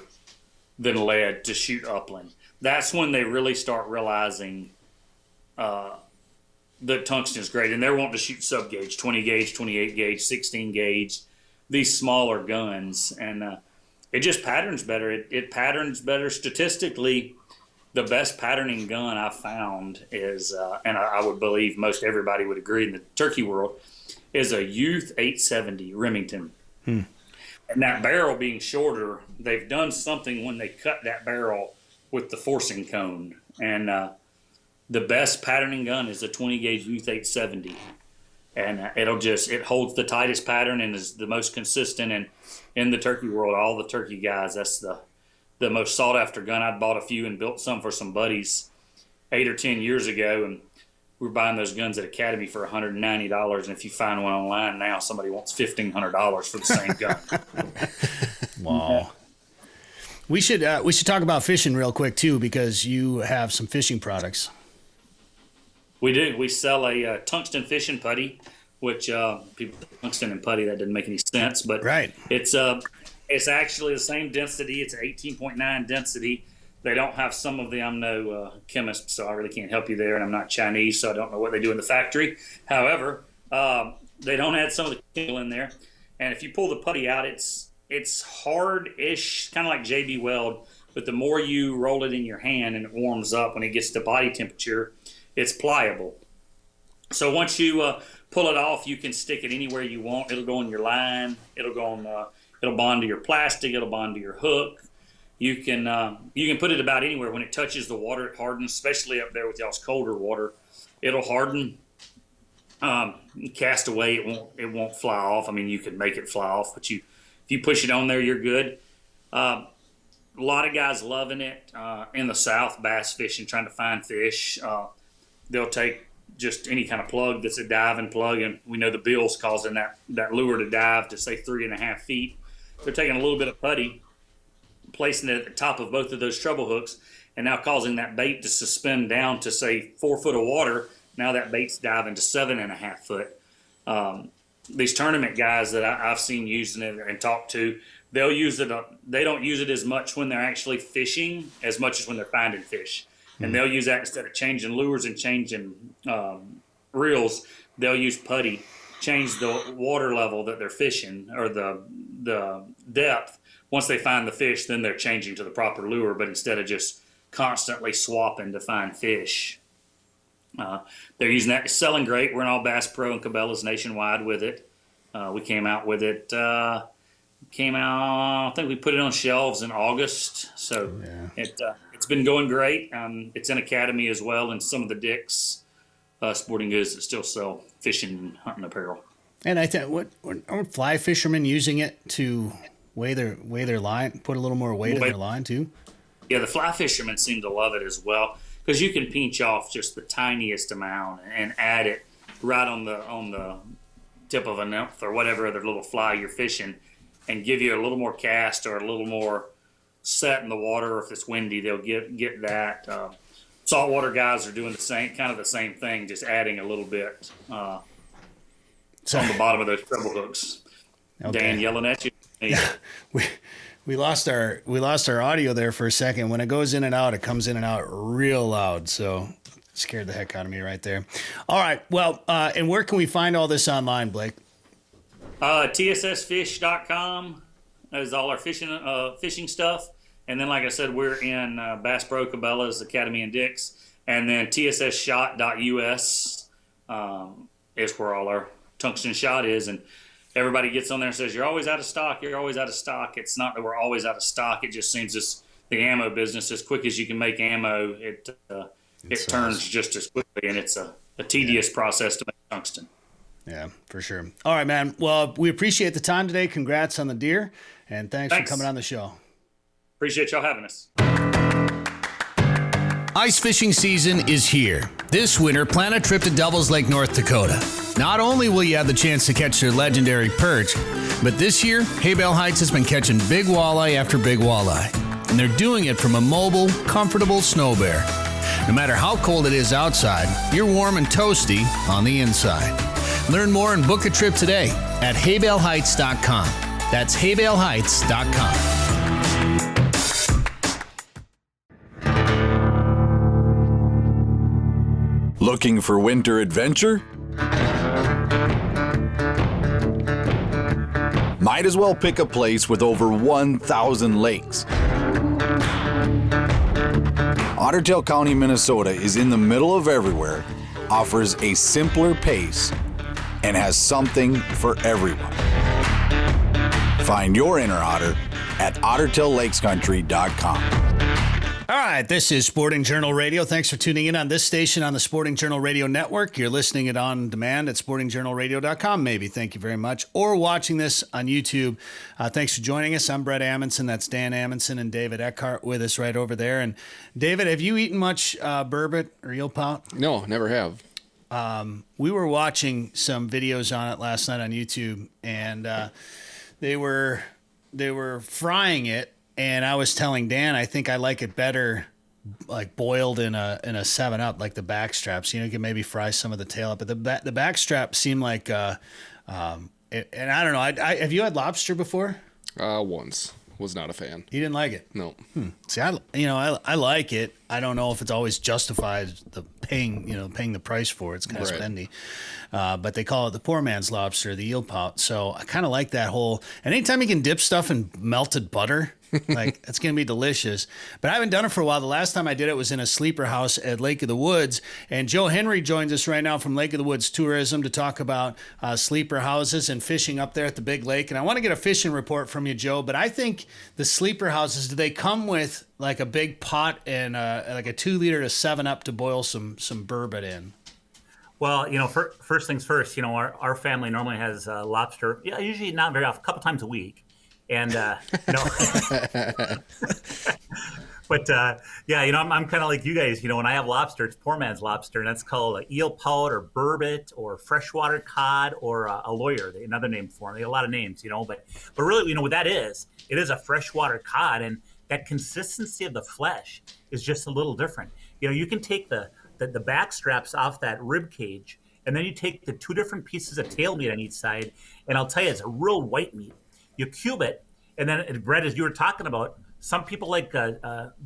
than lead to shoot upland, that's when they really start realizing that tungsten is great. And they're wanting to shoot sub gauge, 20 gauge, 28 gauge, 16 gauge, these smaller guns. And it just patterns better. It patterns better statistically. The best patterning gun I've found is, and I would believe most everybody would agree in the turkey world, is a Youth 870 Remington. And that barrel being shorter, they've done something when they cut that barrel with the forcing cone. And the best patterning gun is a 20 gauge Youth 870. And it holds the tightest pattern and is the most consistent. And in the turkey world, all the turkey guys, that's the most sought after gun. I'd bought a few and built some for some buddies 8 or 10 years ago. And we were buying those guns at Academy for $190. And if you find one online now, somebody wants $1,500 for the same gun. Wow. We should talk about fishing real quick too, because you have some fishing products. We do. We sell a tungsten fishing putty, which people tungsten and putty, that didn't make any sense, but right. It's actually the same density. It's 18.9 density. They don't have some of the, I'm no chemist, so I really can't help you there, and I'm not Chinese, so I don't know what they do in the factory. However, they don't add some of the chemical in there, and if you pull the putty out, it's hard-ish, kind of like JB Weld, but the more you roll it in your hand and it warms up, when it gets to body temperature, it's pliable. So once you pull it off, you can stick it anywhere you want. It'll go on your line. It'll go on. It'll bond to your plastic. It'll bond to your hook. You can put it about anywhere. When it touches the water, it hardens, especially up there with y'all's colder water. It'll harden. Cast away, it won't fly off. I mean, you can make it fly off, but if you push it on there, you're good. A lot of guys loving it in the South, bass fishing, trying to find fish. They'll take just any kind of plug that's a diving plug, and we know the bill's causing that lure to dive to say 3.5 feet. They're taking a little bit of putty, placing it at the top of both of those treble hooks, and now causing that bait to suspend down to say 4 foot of water. Now that bait's diving to 7.5 foot. These tournament guys that I've seen using it and talked to, they'll use it. They don't use it as much when they're actually fishing as much as when they're finding fish. And they'll use that instead of changing lures and changing reels. They'll use putty, change the water level that they're fishing or the depth. Once they find the fish, then they're changing to the proper lure. But instead of just constantly swapping to find fish, they're using that. It's selling great. We're in all Bass Pro and Cabela's nationwide with it. We came out with it. I think we put it on shelves in August. So it's been going great. It's in Academy as well, and some of the Dick's sporting goods that still sell fishing and hunting apparel. And I think aren't fly fishermen using it to weigh their line, put a little more weight in their line too? Yeah, the fly fishermen seem to love it as well. because you can pinch off just the tiniest amount and add it right on the tip of a nymph or whatever other little fly you're fishing, and give you a little more cast or a little more set in the water. If it's windy, they'll get that. Saltwater guys are doing the same thing, just adding a little bit on the bottom of those treble hooks. Okay. Dan yelling at you. Yeah. We lost our audio there for a second. When it goes in and out, it comes in and out real loud. So it scared the heck out of me right there. All right. Well, and where can we find all this online, Blake? TSSFish.com is all our fishing stuff. And then, like I said, we're in Bass Pro, Cabela's, Academy, and Dick's. And then TSSShot.us is where all our tungsten shot is. And everybody gets on there and says, you're always out of stock. You're always out of stock. It's not that we're always out of stock. It just seems the ammo business, as quick as you can make ammo, it turns just as quickly. And it's a tedious process to make tungsten. Yeah, for sure. All right, man. Well, we appreciate the time today. Congrats on the deer. And thanks for coming on the show. Appreciate y'all having us. Ice fishing season is here. This winter, plan a trip to Devils Lake, North Dakota. Not only will you have the chance to catch their legendary perch, but this year, Haybale Heights has been catching big walleye after big walleye. And they're doing it from a mobile, comfortable snow bear. No matter how cold it is outside, you're warm and toasty on the inside. Learn more and book a trip today at haybaleheights.com. That's haybaleheights.com. Looking for winter adventure? Might as well pick a place with over 1,000 lakes. Ottertail County, Minnesota is in the middle of everywhere, offers a simpler pace, and has something for everyone. Find your inner otter at ottertaillakescountry.com. All right, this is Sporting Journal Radio. Thanks for tuning in on this station on the Sporting Journal Radio Network. You're listening it on demand at sportingjournalradio.com, maybe. Thank you very much. Or watching this on YouTube. Thanks for joining us. I'm Brett Amundsen. That's Dan Amundsen and David Eckhart with us right over there. And David, have you eaten much burbot or eel pout? No, never have. We were watching some videos on it last night on YouTube, and they were frying it. And I was telling Dan, I think I like it better, like boiled in a 7-Up, like the back straps. You can maybe fry some of the tail up, but the back strap seemed like, and I don't know. Have you had lobster before? Once. Was not a fan. You didn't like it? No. See, I like it. I don't know if it's always justified paying the price for it. It's kind of spendy. But they call it the poor man's lobster, the eel pout. So I kind of like that whole. And anytime you can dip stuff in melted butter, like it's gonna be delicious. But I haven't done it for a while. The last time I did it was in a sleeper house at Lake of the Woods. And Joe Henry joins us right now from Lake of the Woods Tourism to talk about sleeper houses and fishing up there at the big lake. And I want to get a fishing report from you, Joe. But I think the sleeper houses, do they come with like a big pot and like a 2-liter to 7-Up to boil some burbot in? Well, first things first, our family normally has lobster, usually not very often, a couple times a week. And, but I'm kind of like you guys, when I have lobster, it's poor man's lobster, and that's called eel pout or burbot or freshwater cod or a lawyer, another name for them. They have a lot of names, but really, what that is, it is a freshwater cod, and that consistency of the flesh is just a little different. You can take the back straps off that rib cage, and then you take the 2 different pieces of tail meat on each side, and I'll tell you, it's a real white meat. You cube it, and then Brett, as you were talking about, some people like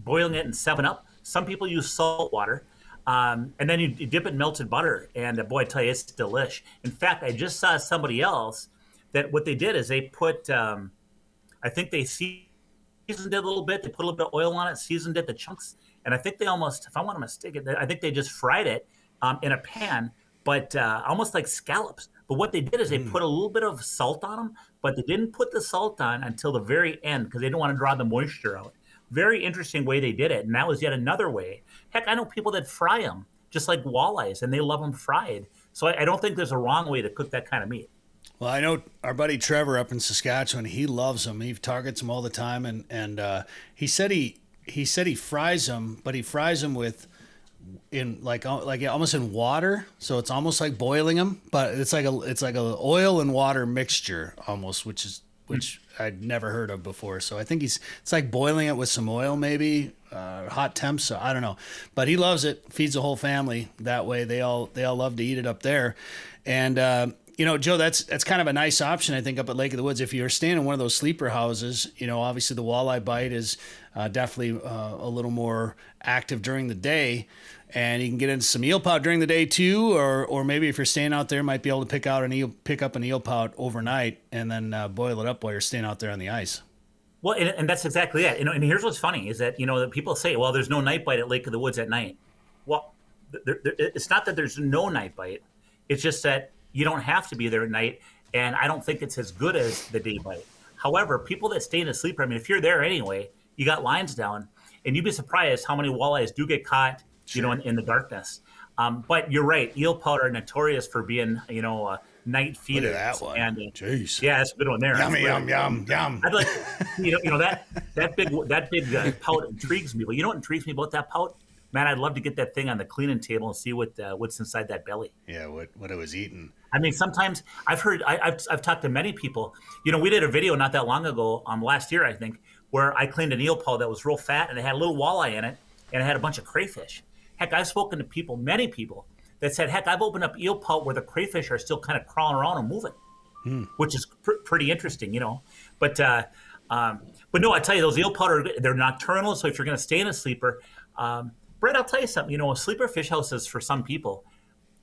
boiling it in 7-Up. Some people use salt water, and then you dip it in melted butter, and boy, I tell you, it's delish. In fact, I just saw somebody else that what they did is they put, I think they seasoned it a little bit. They put a little bit of oil on it, seasoned it, the chunks, and I think they almost, if I want to mistake it, I think they just fried it in a pan, but almost like scallops. But what they did is they put a little bit of salt on them, but they didn't put the salt on until the very end because they didn't want to draw the moisture out. Very interesting way they did it, and that was yet another way. Heck, I know people that fry them, just like walleyes, and they love them fried. So I don't think there's a wrong way to cook that kind of meat. Well, I know our buddy Trevor up in Saskatchewan, he loves them. He targets them all the time, and he said he fries them, but he fries them with in like almost in water, so it's almost like boiling them, but it's like a oil and water mixture almost, which I'd never heard of before. So I think it's like boiling it with some oil, maybe hot temps. So I don't know, but he loves it. Feeds the whole family that way. They all love to eat it up there, and. Joe, that's kind of a nice option, I think, up at Lake of the Woods. If you're staying in one of those sleeper houses, obviously the walleye bite is definitely a little more active during the day, and you can get into some eel pout during the day too, or maybe if you're staying out there, might be able to pick up an eel pout overnight and then boil it up while you're staying out there on the ice. Well, and that's exactly it. And here's what's funny is that that people say, well, there's no night bite at Lake of the Woods at night. Well, it's not that there's no night bite. It's just that you don't have to be there at night, and I don't think it's as good as the day bite. However, people that stay in a sleeper, I mean, if you're there anyway, you got lines down, and you'd be surprised how many walleyes do get caught, in the darkness. But you're right, eel pout are notorious for being, night feeders. Look at that one. And, jeez. Yeah, that's a good one there. Yummy, yum. I'd like, that big pout intrigues me. But you know what intrigues me about that pout? Man, I'd love to get that thing on the cleaning table and see what's inside that belly. Yeah, what it was eating. I mean, sometimes I've talked to many people. We did a video not that long ago, last year I think, where I cleaned an eel pout that was real fat and it had a little walleye in it and it had a bunch of crayfish. Heck, I've spoken to many people that said, heck, I've opened up eel pout where the crayfish are still kind of crawling around and moving, which is pretty interesting, But no, I tell you, those eel pout they're nocturnal. So if you're going to stay in a sleeper. Brett, I'll tell you something. A sleeper fish house is for some people.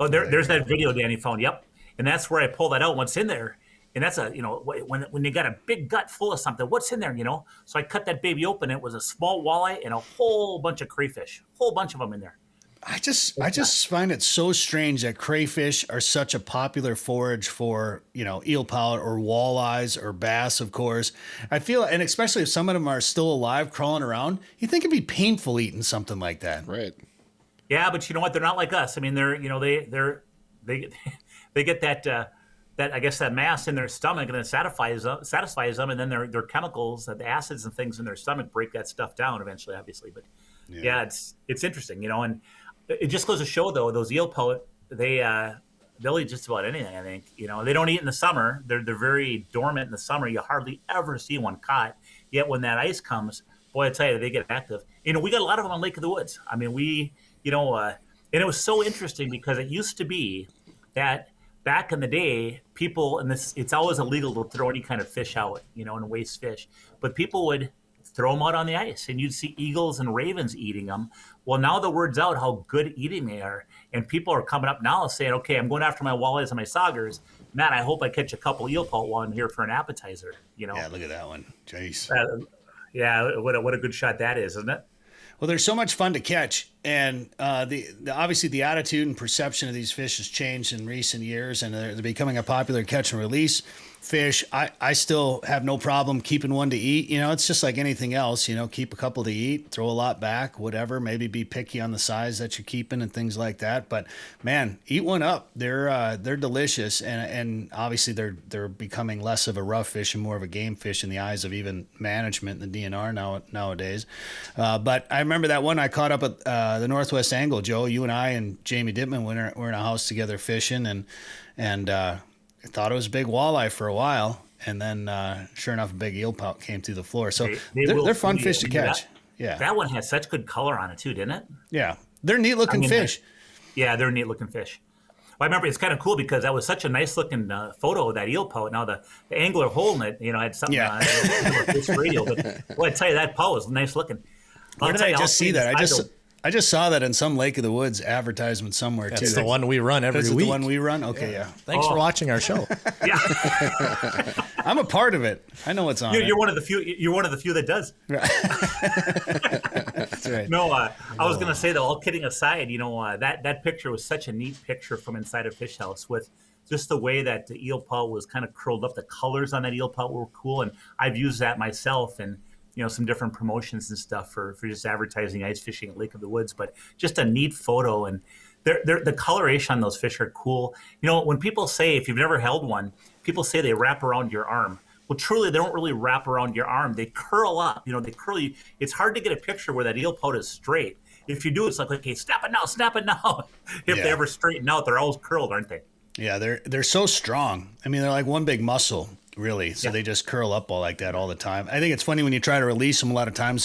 Oh, there's that video Danny found. Yep, and that's where I pull that out. What's in there? And that's when you got a big gut full of something. What's in there? So I cut that baby open. It was a small walleye and a whole bunch of crayfish. Whole bunch of them in there. I just find it so strange that crayfish are such a popular forage for, eel pout or walleyes or bass, of course. I feel, and especially if some of them are still alive crawling around, you think it'd be painful eating something like that. Right. Yeah, but you know what? They're not like us. I mean, they get that I guess that mass in their stomach, and it satisfies them, and then their chemicals, the acids and things in their stomach break that stuff down eventually, obviously. But yeah it's interesting, and it just goes to show, though, those eel pout, they'll eat just about anything, I think. They don't eat in the summer. They're very dormant in the summer. You hardly ever see one caught. Yet when that ice comes, boy, I tell you, they get active. We got a lot of them on Lake of the Woods. I mean, and it was so interesting because it used to be that back in the day, people, and it's always illegal to throw any kind of fish out, and waste fish. But people would throw them out on the ice, and you'd see eagles and ravens eating them. Well, now the word's out how good eating they are, and people are coming up now saying, okay, I'm going after my walleyes and my saugers. Man, I hope I catch a couple eel pout one here for an appetizer, Yeah, look at that one. Jeez. Yeah, what a good shot that is, isn't it? Well, they're so much fun to catch, and obviously the attitude and perception of these fish has changed in recent years, and they're becoming a popular catch and release fish. I still have no problem keeping one to eat. It's just like anything else. Keep a couple to eat, throw a lot back, whatever. Maybe be picky on the size that you're keeping and things like that. But man, eat one up. They're delicious, and obviously they're becoming less of a rough fish and more of a game fish in the eyes of even management in the DNR nowadays. But I remember that one I caught up at the Northwest Angle, Joe. You and I and Jamie Dittman were in a house together fishing, and I thought it was a big walleye for a while, and then sure enough, a big eel pout came through the floor. So they're fun fish to catch. Yeah, that one has such good color on it too, didn't it? Yeah, they're neat looking fish. They're neat looking fish. Well, I remember it's kind of cool because that was such a nice looking photo of that eel pout. Now the angler holding it, had something on this radio. But boy, I tell you, that pout was nice looking. Where did I just see that? I just saw that in some Lake of the Woods advertisement somewhere too. It's the one we run every week. The one we run? Okay, yeah. Thanks for watching our show. Yeah. I'm a part of it. I know what's on. You're one of the few. You're one of the few that does. That's right. No, I was gonna say though, all kidding aside, that picture was such a neat picture from inside a fish house with just the way that the eel pout was kind of curled up. The colors on that eel pout were cool, and I've used that myself and some different promotions and stuff for just advertising ice fishing at Lake of the Woods. But just a neat photo, and the coloration on those fish are cool. When people say, if you've never held one, people say they wrap around your arm. Well, truly, they don't really wrap around your arm. They curl up. They curl you. It's hard to get a picture where that eel pout is straight. if you do, it's like, okay, snap it now, snap it now. If they ever straighten out, they're always curled, aren't they? Yeah, they're so strong. I mean, they're like one big muscle, really. So they just curl up all like that all the time. I think it's funny when you try to release them. A lot of times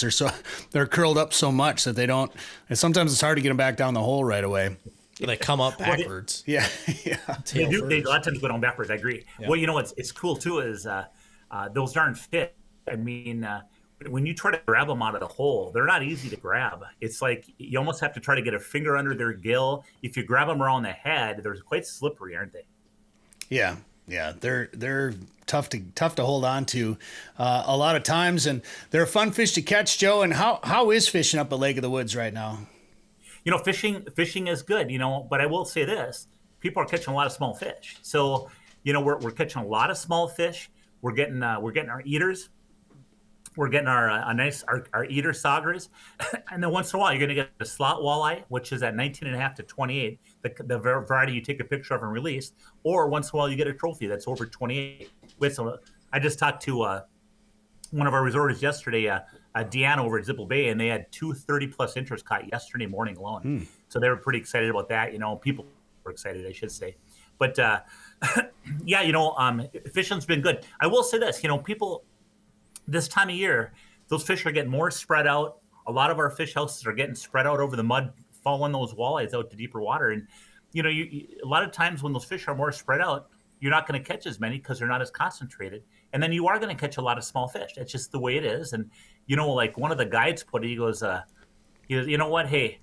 they're curled up so much that they don't. And sometimes it's hard to get them back down the hole right away. They come up backwards. Yeah. They do. They a lot of times go down backwards. I agree. Yeah. Well, you know what's cool too is those darn fish. I mean, when you try to grab them out of the hole, they're not easy to grab. It's like you almost have to try to get a finger under their gill. If you grab them around the head, they're quite slippery, aren't they? Yeah, they're tough to hold on to a lot of times, and they're a fun fish to catch, Joe. And how is fishing up at Lake of the Woods right now? You know, fishing is good. You know, but I will say this: people are catching a lot of small fish. So, you know, we're catching a lot of small fish. We're getting our eaters. We're getting our eater saugers, and then once in a while you're going to get a slot walleye, which is at 19.5 to 28, the variety you take a picture of and release, or once in a while you get a trophy that's over 28. I just talked to one of our resorters yesterday, Deanna over at Zipple Bay, and they had 2 30-plus inches caught yesterday morning alone. So they were pretty excited about that. You know, people were excited, I should say. But yeah, you know, fishing's been good. I will say this, you know, people. This time of year, those fish are getting more spread out. A lot of our fish houses are getting spread out over the mud, following those walleyes out to deeper water. And, you know, a lot of times when those fish are more spread out, you're not going to catch as many because they're not as concentrated. And then you are going to catch a lot of small fish. That's just the way it is. And, you know, like one of the guides put it, he goes, you know what, hey,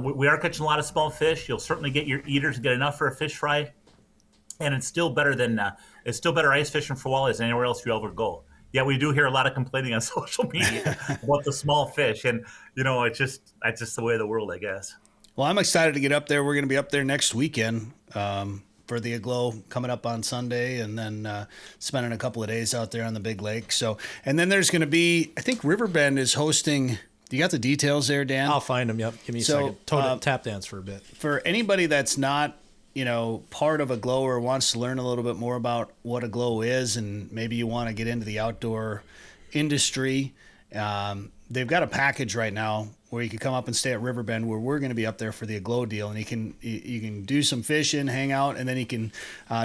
we are catching a lot of small fish. You'll certainly get your eaters, get enough for a fish fry. And it's still better ice fishing for walleyes than anywhere else you ever go. Yeah, we do hear a lot of complaining on social media about the small fish, and you know, it's just the way of the world, I guess. Well, I'm excited to get up there. We're going to be up there next weekend for the Aglow coming up on Sunday, and then spending a couple of days out there on the big lake. So, and then there's going to be, I think Riverbend is hosting. You got the details there, Dan? I'll find them. Yep. Give me a second. Tap dance for a bit. For anybody that's not, you know, part of Aglow or wants to learn a little bit more about what Aglow is, and maybe you want to get into the outdoor industry, they've got a package right now where you can come up and stay at Riverbend, where we're going to be up there for the Aglow deal, and you can do some fishing, hang out, and then you can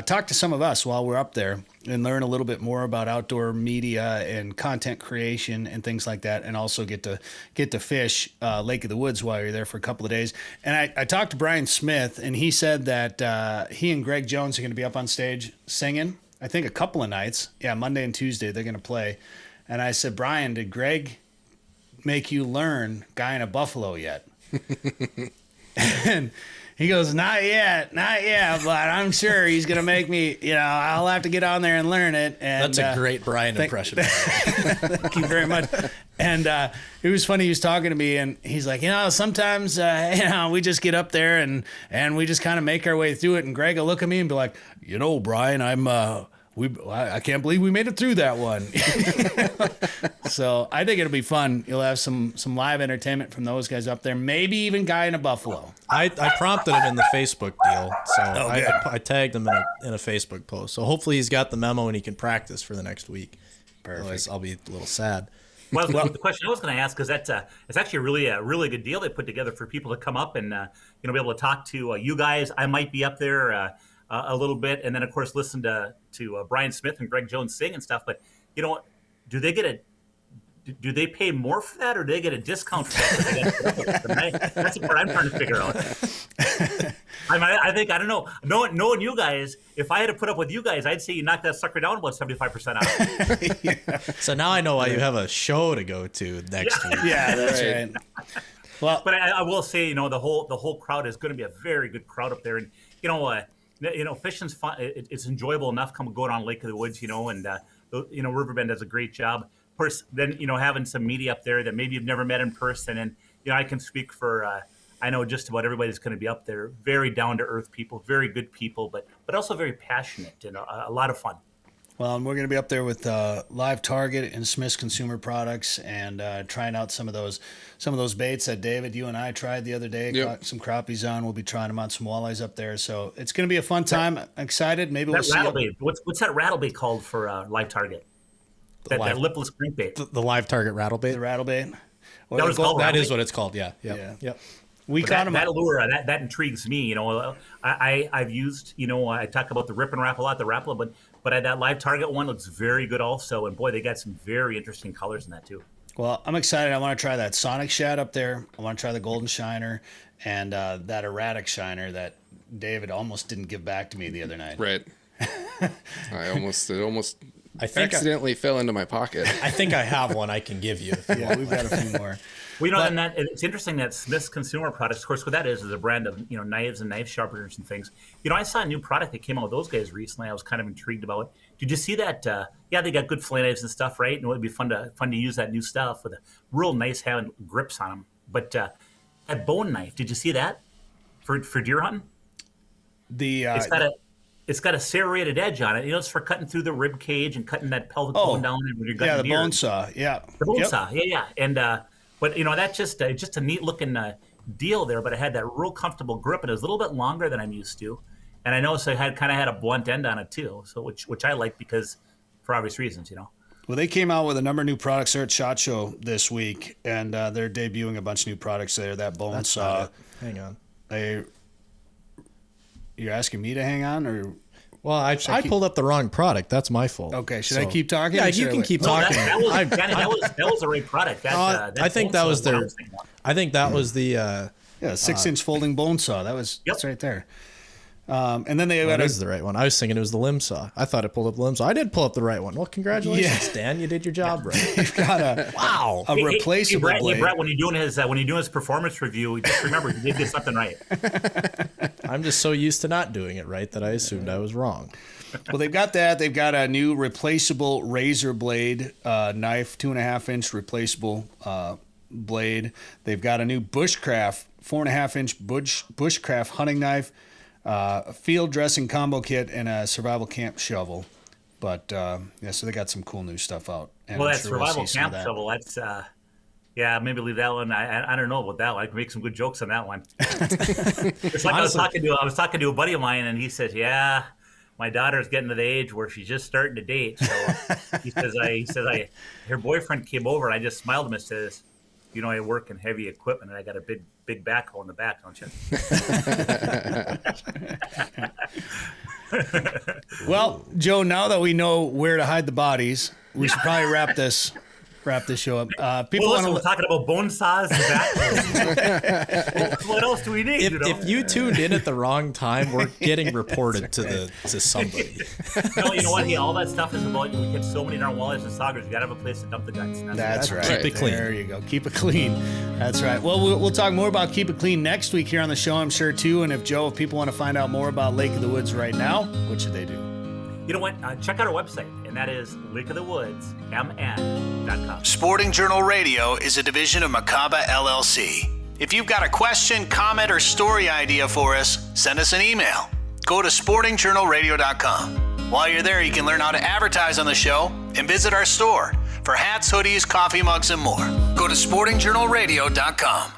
talk to some of us while we're up there and learn a little bit more about outdoor media and content creation and things like that, and also get to fish Lake of the Woods while you're there for a couple of days. And I talked to Brian Smith, and he said that he and Greg Jones are going to be up on stage singing, I think a couple of nights. Yeah, Monday and Tuesday they're going to play. And I said, Brian, did Greg make you learn Guy in a Buffalo yet? And he goes, not yet, but I'm sure he's going to make me, you know, I'll have to get on there and learn it. And that's a great Brian impression. Thank you very much. And it was funny, he was talking to me, and he's like, you know, sometimes, you know, we just get up there and we just kind of make our way through it. And Greg will look at me and be like, you know, Brian, I can't believe we made it through that one. So I think it'll be fun. You'll have some live entertainment from those guys up there. Maybe even Guy in a Buffalo. I prompted him in the Facebook deal, so I tagged him in a Facebook post. So hopefully he's got the memo and he can practice for the next week. Perfect. Otherwise, I'll be a little sad. Well, the question I was going to ask is it's actually a really good deal they put together for people to come up and you know, be able to talk to you guys. I might be up there a little bit, and then of course listen to Brian Smith and Greg Jones sing and stuff. But you know, do they pay more for that, or do they get a discount for that? That's the part I'm trying to figure out. I don't know. Knowing you guys, if I had to put up with you guys, I'd say you knock that sucker down about 75% out. Yeah. So now I know why you have a show to go to next week. Yeah, that's right. Well, but I will say, you know, the whole crowd is going to be a very good crowd up there, and you know, fishing's fun. It's enjoyable enough going on Lake of the Woods, you know, and you know, Riverbend does a great job. Of course, then, you know, having some media up there that maybe you've never met in person, and you know, I can speak for I know just about everybody that's going to be up there. Very down to earth people, very good people, but also very passionate and a lot of fun. Well, and we're going to be up there with Live Target and Smith's Consumer Products, and trying out some of those baits that David, you and I tried the other day. Yep. Got some crappies on. We'll be trying them on some walleyes up there. So it's going to be a fun time. I'm excited. Maybe we'll see. Rattlebait. What's that rattlebait called for Live Target? That lipless crankbait. The Live Target rattlebait. The rattlebait. That was called That is what it's called. Yeah. Yep. We caught him. That lure that intrigues me. You know, I've used. You know, I talk about the rip and wrap a lot, the Rapala, but that live target one looks very good also. And boy, they got some very interesting colors in that too. Well, I'm excited. I want to try that Sonic Shad up there. I want to try the Golden Shiner and that Erratic Shiner that David almost didn't give back to me the other night. Right. It almost accidentally fell into my pocket. I think I have one I can give you. Yeah, we've got a few more. Well, you know, and that it's interesting that Smith's Consumer Products, of course, what that is a brand of, you know, knives and knife sharpeners and things. You know, I saw a new product that came out with those guys recently. I was kind of intrigued about it. Did you see that? Yeah, they got good fillet knives and stuff, right? And it would be fun to use that new stuff with a real nice having grips on them. But that bone knife, did you see that for deer hunting? It's got a serrated edge on it. You know, it's for cutting through the rib cage and cutting that pelvic bone down. And when you're gutting deer. Bone saw. Yeah, the bone saw. Yeah. And but you know, that's just a neat looking deal there. But it had that real comfortable grip, and it was a little bit longer than I'm used to. And I noticed it kind of had a blunt end on it too, so which I like because for obvious reasons, you know. Well, they came out with a number of new products there at SHOT Show this week, and they're debuting a bunch of new products there. That bone saw. Hang on. You're asking me to hang on, or? Well, I pulled up the wrong product. That's my fault. Okay, should I keep talking? Yeah, you can keep talking. That was the right product. I think that was their. I think that was the. 6-inch folding bone saw. That's right there. And then they got is the right one. I was thinking it was the limb saw. I thought it pulled up the limb saw. I did pull up the right one. Well, congratulations, Dan. You did your job right. You've got a replaceable blade. Hey, Brett, when you're doing his performance review, just remember you did something right. I'm just so used to not doing it right that I assumed I was wrong. Well, they've got that. They've got a new replaceable razor blade knife, 2.5-inch replaceable blade. They've got a new bushcraft 4.5-inch bushcraft hunting knife. A field dressing combo kit and a survival camp shovel. But so they got some cool new stuff out. And that survival camp shovel, that's maybe leave that one. I don't know about that one. I can make some good jokes on that one. It's like honestly, I was talking to a buddy of mine, and he says, "Yeah, my daughter's getting to the age where she's just starting to date." So he says, her boyfriend came over, and I just smiled at him and says, "You know, I work in heavy equipment, and I got a big backhoe in the back, don't you?" Well, Joe, now that we know where to hide the bodies, we should probably wrap this show up. We're talking about bone saws and backhoes. What else do we need? If you tuned in at the wrong time, we're getting reported to somebody. No, you know what? All that stuff is about. We get so many in our wallets and saugers. You got to have a place to dump the guts. That's right. Keep it clean. There you go. Keep it clean. That's right. Well, we'll talk more about Keep It Clean next week here on the show, I'm sure, too. And if people want to find out more about Lake of the Woods right now, what should they do? You know what? Check out our website, and that is lakeofthewoodsmn.com. Sporting Journal Radio is a division of Macaba LLC. If you've got a question, comment, or story idea for us, send us an email. Go to sportingjournalradio.com. While you're there, you can learn how to advertise on the show and visit our store for hats, hoodies, coffee mugs, and more. Go to sportingjournalradio.com.